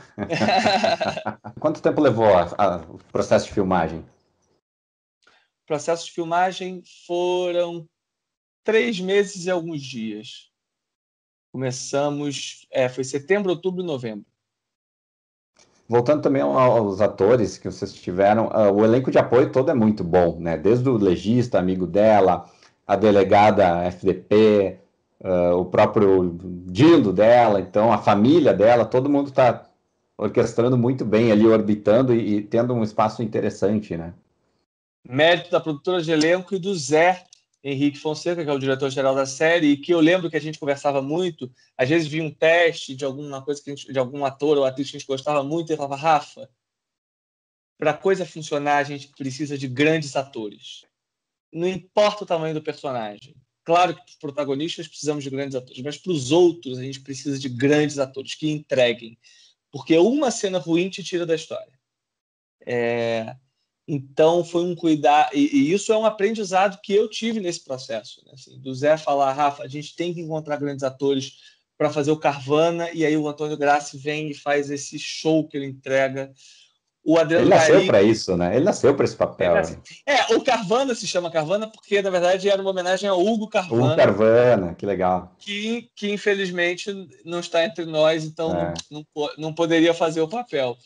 Quanto tempo levou o processo de filmagem? O processo de filmagem foram 3 meses e alguns dias. Começamos, foi setembro, outubro e novembro. Voltando também aos atores que vocês tiveram, o elenco de apoio todo é muito bom, né? Desde o legista, amigo dela, a delegada FDP, o próprio Dindo dela, então a família dela, todo mundo está orquestrando muito bem ali, orbitando e tendo um espaço interessante, né? Mérito da produtora de elenco e do Zé Henrique Fonseca, que é o diretor-geral da série, e que eu lembro que a gente conversava muito, às vezes via um teste de alguma coisa de algum ator ou atriz que a gente gostava muito, e ele falava, Rafa, para a coisa funcionar, a gente precisa de grandes atores. Não importa o tamanho do personagem. Claro que para os protagonistas precisamos de grandes atores, mas para os outros a gente precisa de grandes atores que entreguem. Porque uma cena ruim te tira da história. Então foi um cuidado, e isso é um aprendizado que eu tive nesse processo, né? Assim, do Zé falar, Rafa, a gente tem que encontrar grandes atores para fazer o Carvana, e aí o Antônio Grassi vem e faz esse show que ele entrega. O Adriano Ele nasceu Galli, para isso, né? Ele nasceu para esse papel. o Carvana se chama Carvana porque, na verdade, era uma homenagem ao Hugo O Carvana, Carvana, que legal. que infelizmente não está entre nós, então não poderia fazer o papel.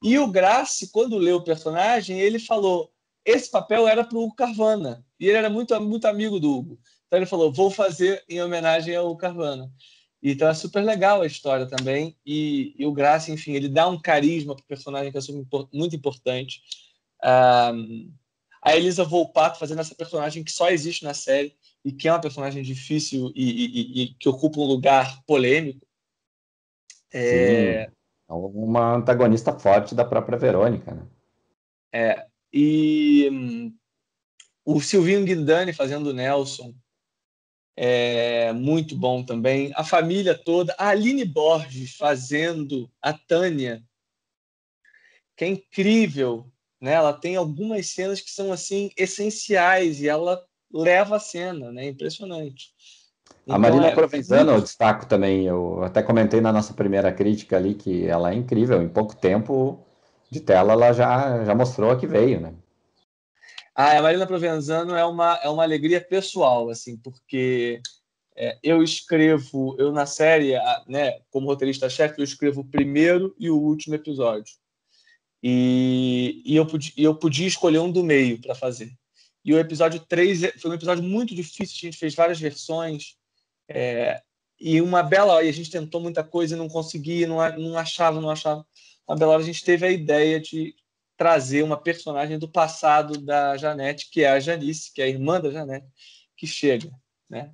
E o Grassi, quando leu o personagem, ele falou: esse papel era para o Carvana. E ele era muito, muito amigo do Hugo. Então ele falou: vou fazer em homenagem ao Carvana. Então é super legal a história também. E o Grassi, enfim, ele dá um carisma para o personagem que é muito importante. A Elisa Volpato fazendo essa personagem que só existe na série e que é uma personagem difícil e que ocupa um lugar polêmico. Sim, é uma antagonista forte da própria Verônica, né? E o Silvinho Guindani fazendo o Nelson é muito bom também. A família toda. A Aline Borges fazendo a Tânia, que é incrível, né? Ela tem algumas cenas que são assim essenciais e ela leva a cena, né? Impressionante. A Então Marina é Provenzano eu muito. destaco também. Eu até comentei na nossa primeira crítica ali que ela é incrível. Em pouco tempo de tela ela já mostrou a que veio, né? A Marina Provenzano é uma alegria pessoal, assim, porque eu na série, né, como roteirista-chefe, eu escrevo o primeiro e o último episódio. E eu podia escolher um do meio para fazer. E o episódio 3 foi um episódio muito difícil, a gente fez várias versões. E a gente tentou muita coisa e não conseguia, não achava. Uma bela hora a gente teve a ideia de trazer uma personagem do passado da Janete, que é a Janice, que é a irmã da Janete, que chega, né?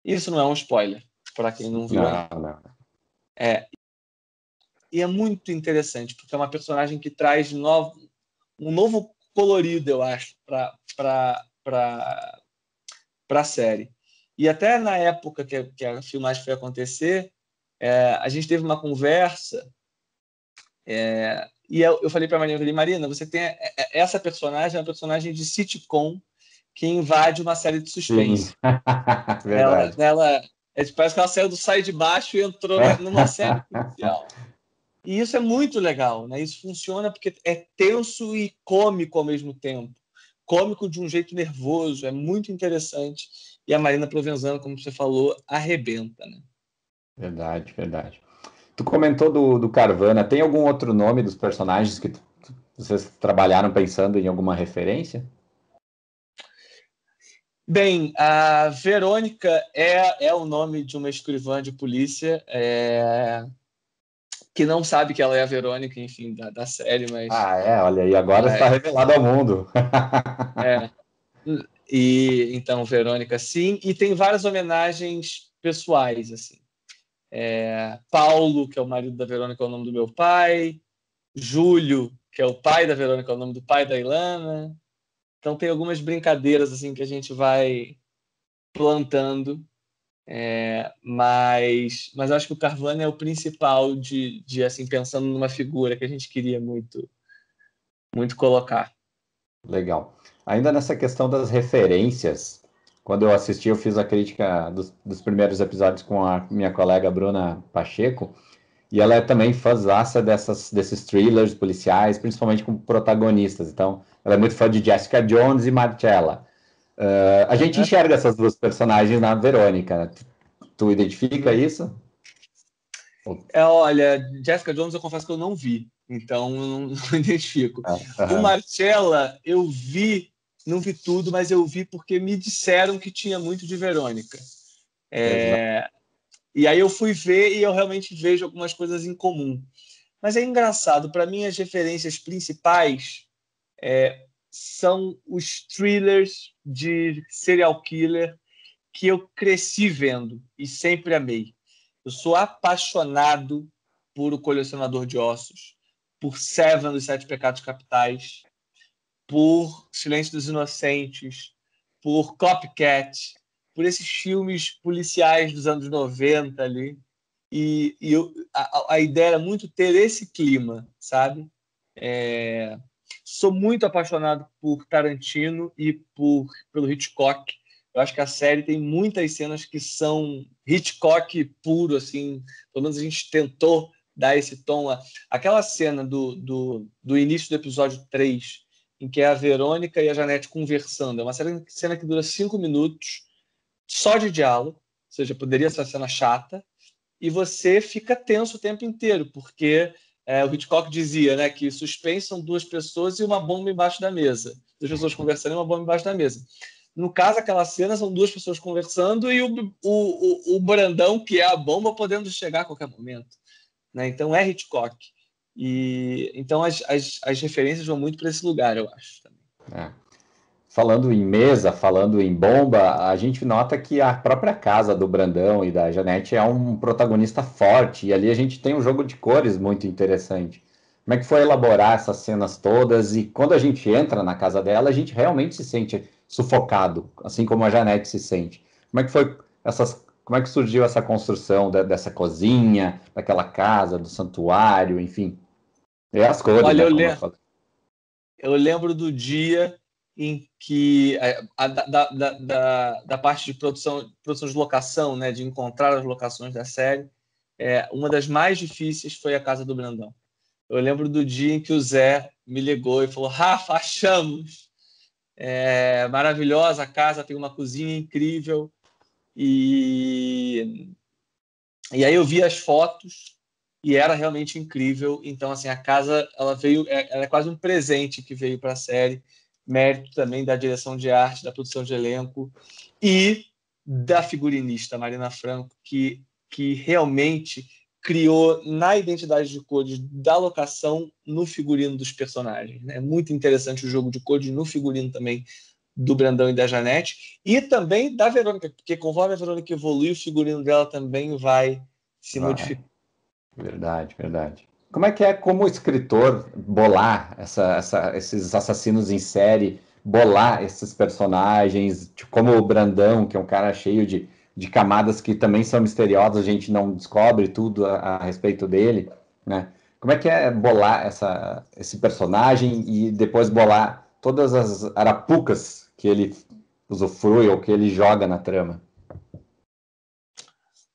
Isso não é um spoiler, para quem não viu ainda. Não. E é muito interessante, porque é uma personagem que traz um novo colorido, eu acho, para a série. E até na época que a filmagem foi acontecer, a gente teve uma conversa e eu falei para a Marina, Marina, você tem essa personagem, é uma personagem de sitcom que invade uma série de Sim, suspense. verdade. Parece que ela saiu do Sai de Baixo e entrou numa série policial. E isso é muito legal, né? Isso funciona porque é tenso e cômico ao mesmo tempo. Cômico de um jeito nervoso, é muito interessante. E a Marina Provenzano, como você falou, arrebenta, né? Verdade, verdade. Tu comentou do Carvana. Tem algum outro nome dos personagens que vocês trabalharam pensando em alguma referência? Bem, a Verônica é o nome de uma escrivã de polícia que não sabe que ela é a Verônica, enfim, da série, mas Olha aí, agora está revelado ao mundo. é. E então Verônica, sim, e tem várias homenagens pessoais, assim. Paulo, que é o marido da Verônica, é o nome do meu pai. Júlio, que é o pai da Verônica, é o nome do pai da Ilana. Então tem algumas brincadeiras assim que a gente vai plantando, mas acho que o Carvana é o principal de assim pensando numa figura que a gente queria muito muito colocar. Legal. Ainda nessa questão das referências, quando eu assisti, eu fiz a crítica dos primeiros episódios com a minha colega Bruna Pacheco, e ela é também fãzaça desses thrillers policiais, principalmente com protagonistas. Então, ela é muito fã de Jessica Jones e Marcella. A gente enxerga essas duas personagens na Verônica. Tu identifica isso? Olha, Jessica Jones eu confesso que eu não vi, então eu não identifico. O Aham. Marcella eu vi, não vi tudo, mas eu vi porque me disseram que tinha muito de Verônica. Exato. E aí eu fui ver e eu realmente vejo algumas coisas em comum. Mas é engraçado, para mim as referências principais são os thrillers de serial killer que eu cresci vendo e sempre amei. Eu sou apaixonado por O Colecionador de Ossos, por Seven dos Sete Pecados Capitais, por Silêncio dos Inocentes, por Copycat, por esses filmes policiais dos anos 90 ali. A ideia era muito ter esse clima, sabe? Sou muito apaixonado por Tarantino e pelo Hitchcock. Eu acho que a série tem muitas cenas que são Hitchcock puro, assim. Pelo menos a gente tentou dá esse tom. Aquela cena do início do episódio 3, em que é a Verônica e a Janete conversando, é uma cena que dura 5 minutos, só de diálogo, ou seja, poderia ser uma cena chata, e você fica tenso o tempo inteiro, porque o Hitchcock dizia, né, que suspense são duas pessoas e uma bomba embaixo da mesa. Duas pessoas conversando e uma bomba embaixo da mesa. No caso, aquela cena são duas pessoas conversando e o Brandão, que é a bomba, podendo chegar a qualquer momento. Né? Então, é Hitchcock. E, então, as referências vão muito para esse lugar, eu acho. É. Falando em mesa, falando em bomba, a gente nota que a própria casa do Brandão e da Janete é um protagonista forte, e ali a gente tem um jogo de cores muito interessante. Como é que foi elaborar essas cenas todas? E quando a gente entra na casa dela, a gente realmente se sente sufocado, assim como a Janete se sente. Como é que surgiu essa construção dessa cozinha, daquela casa, do santuário, enfim? E as cores, Olha, né? Como eu falei. eu lembro do dia em que da parte de produção de locação, né, de encontrar as locações da série, uma das mais difíceis foi a casa do Brandão. Eu lembro do dia em que o Zé me ligou e falou: Rafa, achamos! Maravilhosa a casa, tem uma cozinha incrível. E aí eu vi as fotos e era realmente incrível. Então, assim, a casa, ela é quase um presente que veio para a série. Mérito também da direção de arte, da produção de elenco e da figurinista Marina Franco, que realmente criou na identidade de cores da locação no figurino dos personagens. É muito interessante o jogo de cores no figurino também do Brandão e da Janete, e também da Verônica, porque conforme a Verônica evolui, o figurino dela também vai se Vai. modificar. Verdade, verdade. Como é que é, como escritor, bolar esses assassinos em série, bolar esses personagens, tipo, como o Brandão, que é um cara cheio de camadas que também são misteriosas, a gente não descobre tudo a respeito dele, né? Como é que é bolar esse personagem e depois bolar todas as arapucas que ele usufrui ou que ele joga na trama?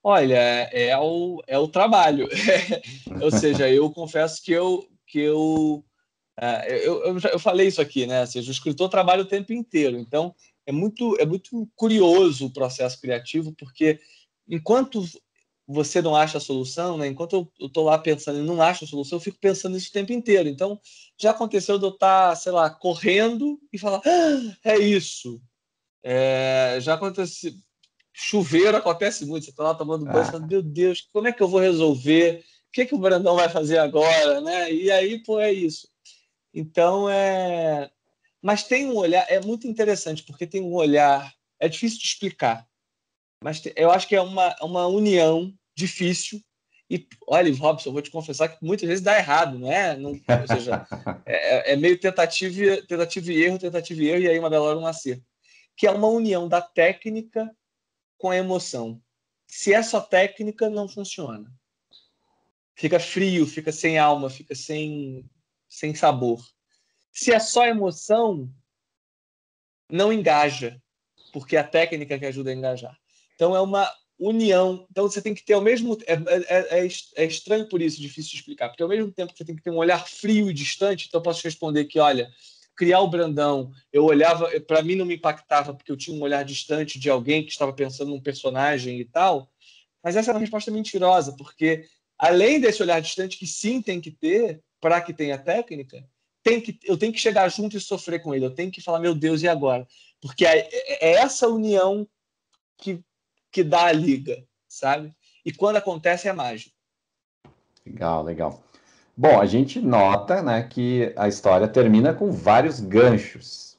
Olha, é o trabalho. Ou seja, eu confesso que eu falei isso aqui, né? Ou seja, o escritor trabalha o tempo inteiro. Então, é muito curioso o processo criativo, porque enquanto você não acha a solução, né? Enquanto eu estou lá pensando e não acho a solução, eu fico pensando isso o tempo inteiro. Então, já aconteceu de eu estar, sei lá, correndo e falar, é isso. Já aconteceu. Chuveiro acontece muito. Você está lá tomando banho e fala, Ah, meu Deus, como é que eu vou resolver? O que o Brandão vai fazer agora? Né? E aí, pô, é isso. Então, mas tem um olhar, é muito interessante, porque tem um olhar, é difícil de explicar, mas eu acho que é uma união difícil. E, olha, Robson, eu vou te confessar que muitas vezes dá errado, não é? Não, ou seja, é meio tentativa e erro, e aí uma bela hora um acerto. Que é uma união da técnica com a emoção. Se é só técnica, não funciona. Fica frio, fica sem alma, fica sem sabor. Se é só emoção, não engaja, porque é a técnica que ajuda a engajar. Então é uma união. Então você tem que ter ao mesmo é estranho por isso, difícil de explicar, porque ao mesmo tempo que você tem que ter um olhar frio e distante, então eu posso responder que, olha, criar o Brandão, eu olhava, para mim não me impactava porque eu tinha um olhar distante de alguém que estava pensando num personagem e tal, mas essa é uma resposta mentirosa, porque além desse olhar distante que sim tem que ter para que tenha técnica, eu tenho que chegar junto e sofrer com ele, eu tenho que falar, meu Deus, e agora? Porque é essa união que, que dá a liga, sabe? E quando acontece é mágico. legal, legal. Bom, a gente nota, né, que a história termina com vários ganchos.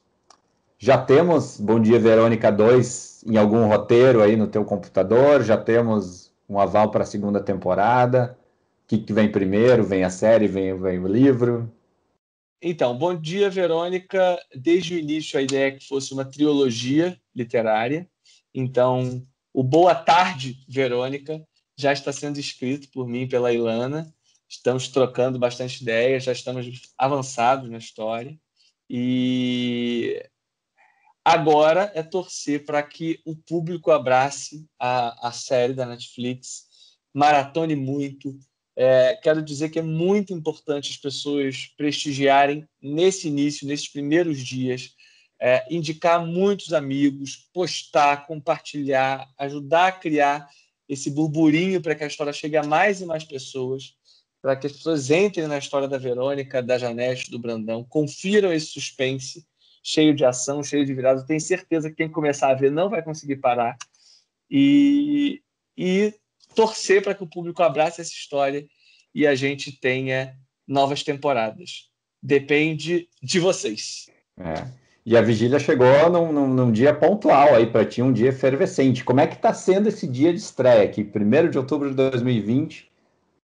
Já temos Bom Dia Verônica 2 em algum roteiro aí no teu computador? Já temos um aval para a segunda temporada? O que vem primeiro? Vem a série, vem o livro? Então, Bom Dia, Verônica, desde o início a ideia é que fosse uma trilogia literária. Então, o Boa Tarde, Verônica, já está sendo escrito por mim e pela Ilana. Estamos trocando bastante ideias, já estamos avançados na história. E agora é torcer para que o público abrace a série da Netflix, maratone muito, quero dizer que é muito importante as pessoas prestigiarem nesse início, nesses primeiros dias, indicar muitos amigos, postar, compartilhar, ajudar a criar esse burburinho para que a história chegue a mais e mais pessoas, para que as pessoas entrem na história da Verônica, da Janete, do Brandão, confiram esse suspense cheio de ação, cheio de viradas. Eu tenho certeza que quem começar a ver não vai conseguir parar. E torcer para que o público abrace essa história e a gente tenha novas temporadas. Depende de vocês. E a vigília chegou num dia pontual aí para ti, um dia efervescente. Como é que está sendo esse dia de estreia aqui, 1º de outubro de 2020?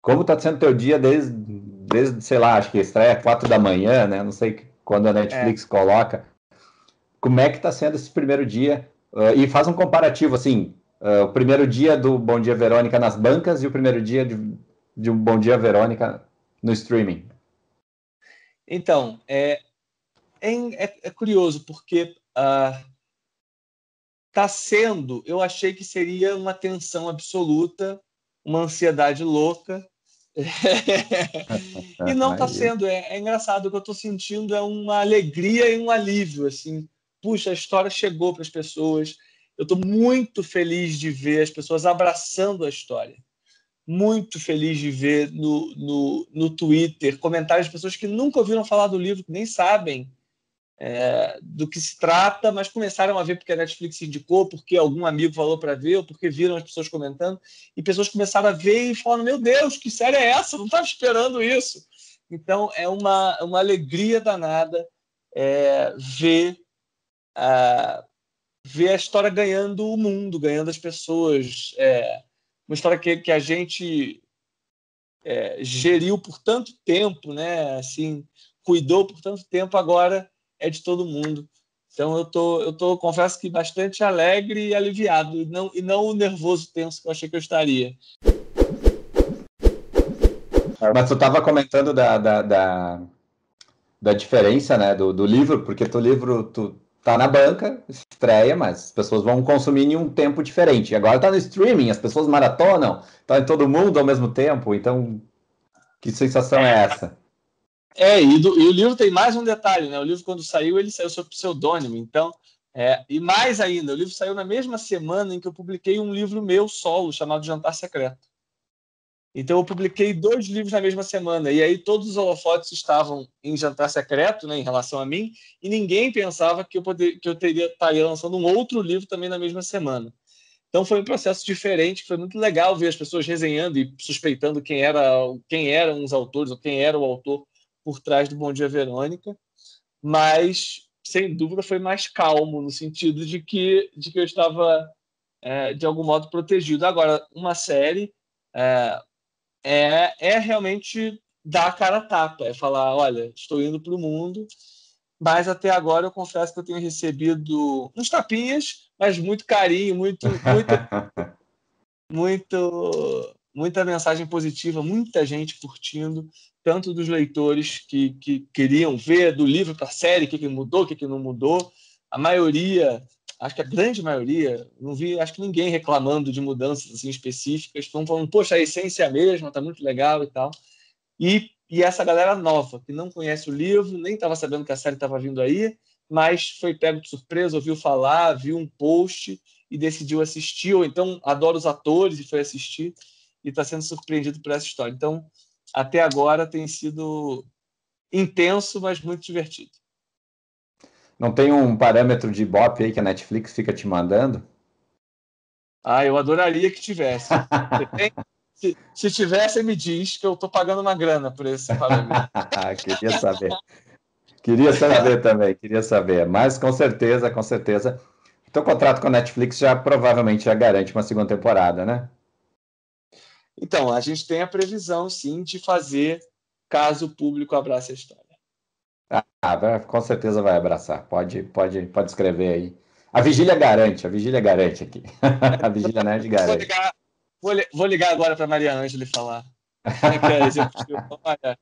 Como está sendo teu dia desde, sei lá, acho que a estreia é 4 da manhã, né? Não sei quando a Netflix coloca. Como é que está sendo esse primeiro dia? E faz um comparativo, assim, o primeiro dia do Bom Dia Verônica nas bancas e o primeiro dia de um Bom Dia Verônica no streaming. Então, é curioso, porque está sendo, eu achei que seria uma tensão absoluta, uma ansiedade louca, e não está sendo. É engraçado, o que eu estou sentindo é uma alegria e um alívio, assim. Puxa, a história chegou para as pessoas, eu estou muito feliz de ver as pessoas abraçando a história, muito feliz de ver no Twitter comentários de pessoas que nunca ouviram falar do livro, que nem sabem do que se trata, mas começaram a ver porque a Netflix indicou, porque algum amigo falou para ver, ou porque viram as pessoas comentando, e pessoas começaram a ver e falaram, meu Deus, que série é essa? Não estava esperando isso. Então, é uma alegria danada ver a história ganhando o mundo, ganhando as pessoas. Uma história que a gente geriu por tanto tempo, né? Assim, cuidou por tanto tempo, agora é de todo mundo. Então confesso que bastante alegre e aliviado, e não o nervoso tenso que eu achei que eu estaria. Mas tu estava comentando da diferença, né, do livro, porque o livro tu tá na banca, estreia, mas as pessoas vão consumir em um tempo diferente. Agora tá no streaming, as pessoas maratonam, tá em todo mundo ao mesmo tempo, então que sensação é essa? E o livro tem mais um detalhe, né? O livro, quando saiu, ele saiu sob pseudônimo. Então, e mais ainda, o livro saiu na mesma semana em que eu publiquei um livro meu solo, chamado Jantar Secreto. Então, eu publiquei 2 livros na mesma semana. E aí, todos os holofotes estavam em Jantar Secreto, né, em relação a mim, e ninguém pensava que eu estaria lançando um outro livro também na mesma semana. Então foi um processo diferente, foi muito legal ver as pessoas resenhando e suspeitando quem eram os autores ou quem era o autor por trás do Bom Dia Verônica, mas sem dúvida foi mais calmo no sentido de que eu estava de algum modo protegido. Agora, uma série realmente dar a cara a tapa, é falar, olha, estou indo para o mundo, mas até agora eu confesso que eu tenho recebido uns tapinhas, mas muito carinho, muita mensagem positiva, muita gente curtindo, tanto dos leitores que queriam ver do livro para a série, o que mudou, o que não mudou. A maioria, acho que a grande maioria, não vi, acho que ninguém reclamando de mudanças assim, específicas, estão falando, poxa, a essência é a mesma, está muito legal e tal. E essa galera nova, que não conhece o livro, nem estava sabendo que a série estava vindo aí, mas foi pego de surpresa, ouviu falar, viu um post e decidiu assistir, ou então adora os atores e foi assistir, e está sendo surpreendido por essa história. Então, até agora tem sido intenso, mas muito divertido. Não tem um parâmetro de Ibope aí que a Netflix fica te mandando? Eu adoraria que tivesse. Se tivesse, me diz que eu estou pagando uma grana por esse parâmetro. Queria saber. Queria saber também, queria saber. Mas com certeza, com certeza. Teu contrato com a Netflix provavelmente já garante uma segunda temporada, né? Então, a gente tem a previsão, sim, de fazer caso o público abrace a história. Com certeza vai abraçar. Pode escrever aí. A vigília garante aqui. A vigília nerd garante. Vou ligar agora para Maria Ângela e falar. Que é executivo. Olha,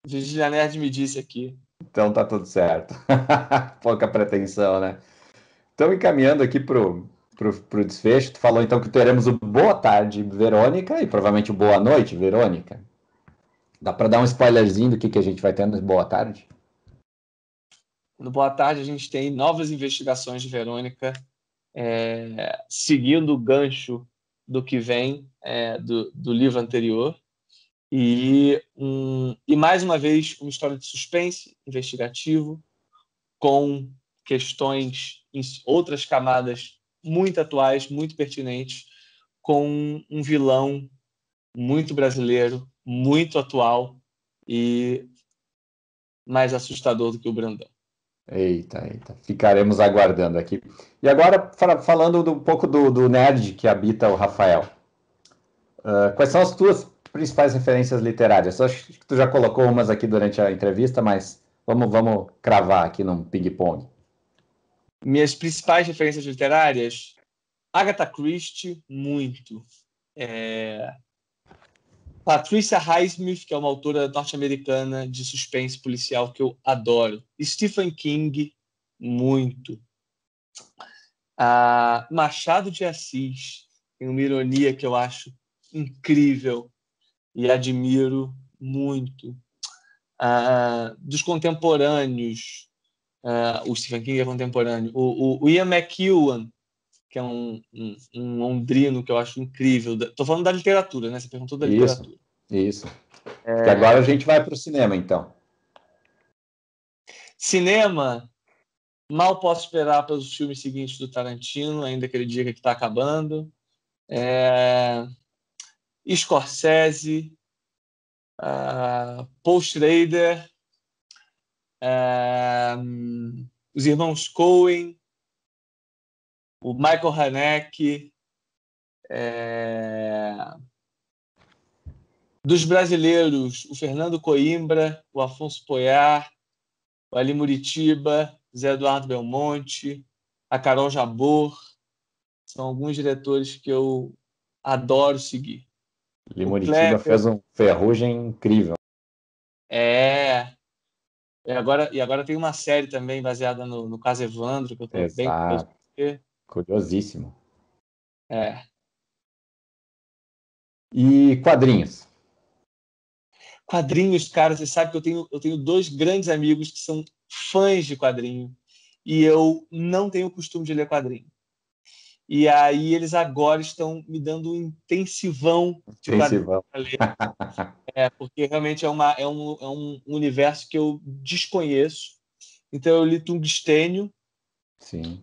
Vigília Nerd me disse aqui. Então tá tudo certo. Pouca pretensão, né? Estamos encaminhando aqui pro desfecho. Tu falou então que teremos o Boa Tarde, Verônica, e provavelmente o Boa Noite, Verônica. Dá para dar um spoilerzinho do que a gente vai ter no Boa Tarde? No Boa Tarde, a gente tem novas investigações de Verônica, seguindo o gancho do que vem do livro anterior. E mais uma vez, uma história de suspense investigativo, com questões em outras camadas muito atuais, muito pertinentes, com um vilão muito brasileiro, muito atual e mais assustador do que o Brandão. Eita. Ficaremos aguardando aqui. E agora, falando um pouco do nerd que habita o Rafael. Quais são as tuas principais referências literárias? Eu acho que tu já colocou umas aqui durante a entrevista, mas vamos cravar aqui num ping-pong. Minhas principais referências literárias: Agatha Christie, muito. Patricia Highsmith, que é uma autora norte-americana de suspense policial que eu adoro. Stephen King, muito. Machado de Assis, tem uma ironia que eu acho incrível e admiro muito. Dos contemporâneos, o Stephen King é contemporâneo. O Ian McEwan, que é um londrino que eu acho incrível. Estou falando da literatura, né? Você perguntou da literatura. Isso. Porque agora a gente vai para o cinema, então. Cinema, mal posso esperar pelos filmes seguintes do Tarantino, ainda que ele diga que está acabando. Scorsese, Paul Schrader, os irmãos Coen, o Michael Haneke, dos brasileiros, o Fernando Coimbra, o Afonso Poyar, o Ali Muritiba, Zé Eduardo Belmonte, a Carol Jabor. São alguns diretores que eu adoro seguir. Ali Muritiba fez um Ferrugem incrível. E agora tem uma série também baseada no caso Evandro, que eu estou bem curioso. Curiosíssimo. E quadrinhos? Quadrinhos, cara, você sabe que eu tenho dois grandes amigos que são fãs de quadrinho e eu não tenho o costume de ler quadrinho. E aí eles agora estão me dando um intensivão de quadrinhos para ler. Porque realmente é um universo que eu desconheço. Então eu li Tungstênio. Sim.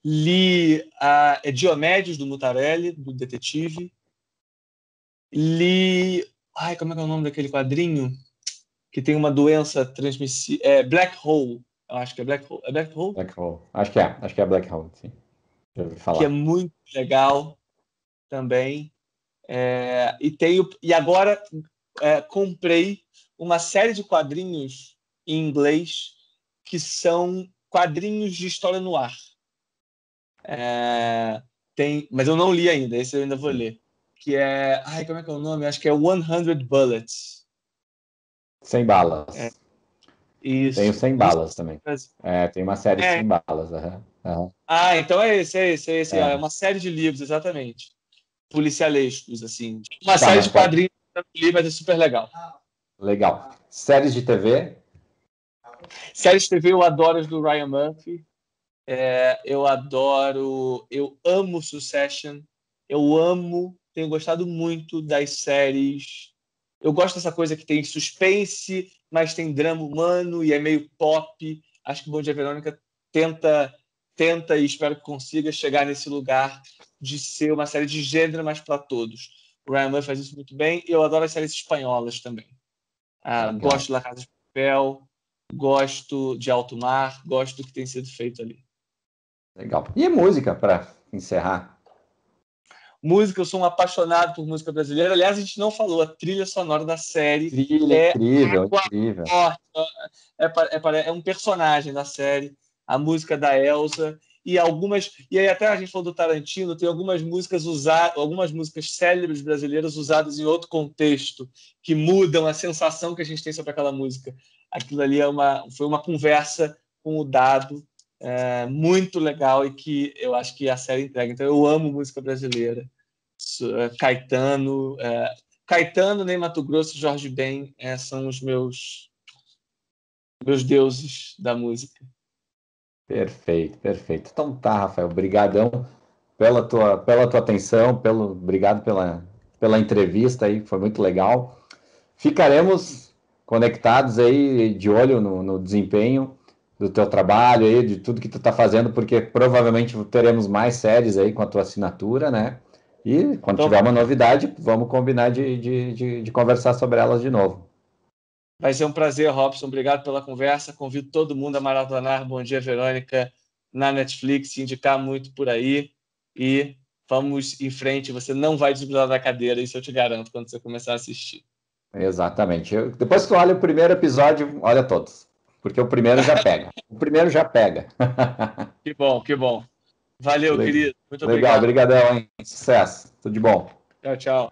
Li Diomédes, do Mutarelli, do detetive. Li... como é que é o nome daquele quadrinho? Que tem uma doença transmissível. Black Hole. Eu acho que é Black Hole. É Black Hole? Black Hole. Acho que é Black Hole, sim. Já ouvi falar. Que é muito legal também. E agora comprei uma série de quadrinhos em inglês que são quadrinhos de história no ar. Mas eu não li ainda, esse eu ainda vou ler. Que é... como é que é o nome? Acho que é 100 Bullets. 100 balas. Isso. Tem o 100 balas também. Tem uma série 100 balas. Então é esse. É uma série de livros, exatamente. Policialescos, assim. Uma série de quadrinhos que eu li, mas é super legal. Legal. Séries de TV? Séries de TV eu adoro as do Ryan Murphy. Eu amo Succession. Tenho gostado muito das séries. Eu gosto dessa coisa que tem suspense, mas tem drama humano e é meio pop. Acho que Bom Dia Verônica tenta e espero que consiga chegar nesse lugar de ser uma série de gênero, mas para todos. O Ryan Murphy faz isso muito bem e eu adoro as séries espanholas também. Gosto de La Casa de Papel, gosto de Alto Mar, gosto do que tem sido feito ali. Legal. E música, para encerrar? Música, eu sou um apaixonado por música brasileira. Aliás, a gente não falou, a trilha sonora da série incrível. É um personagem da série, a música da Elsa e aí até a gente falou do Tarantino, tem algumas músicas célebres brasileiras usadas em outro contexto que mudam a sensação que a gente tem sobre aquela música. Aquilo ali foi uma conversa com o Dado muito legal e que eu acho que a série entrega. Então, eu amo música brasileira. Caetano, Ney Matogrosso, Jorge Ben são os meus deuses da música. Perfeito, perfeito. Então tá, Rafael, brigadão pela tua atenção, obrigado pela entrevista aí, foi muito legal. Ficaremos conectados aí, de olho no desempenho do teu trabalho aí, de tudo que tu tá fazendo, porque provavelmente teremos mais séries aí com a tua assinatura, né? E quando tiver uma novidade, vamos combinar de conversar sobre elas de novo. Vai ser um prazer, Robson. Obrigado pela conversa. Convido todo mundo a maratonar Bom Dia, Verônica na Netflix, indicar muito por aí. E vamos em frente. Você não vai desgrudar da cadeira, isso eu te garanto, quando você começar a assistir. Exatamente. Depois que tu olha o primeiro episódio, olha todos. Porque o primeiro já pega. O primeiro já pega. Que bom, que bom. Valeu, querido. Muito legal, obrigado. obrigadão, hein? Sucesso. Tudo de bom. Tchau, tchau.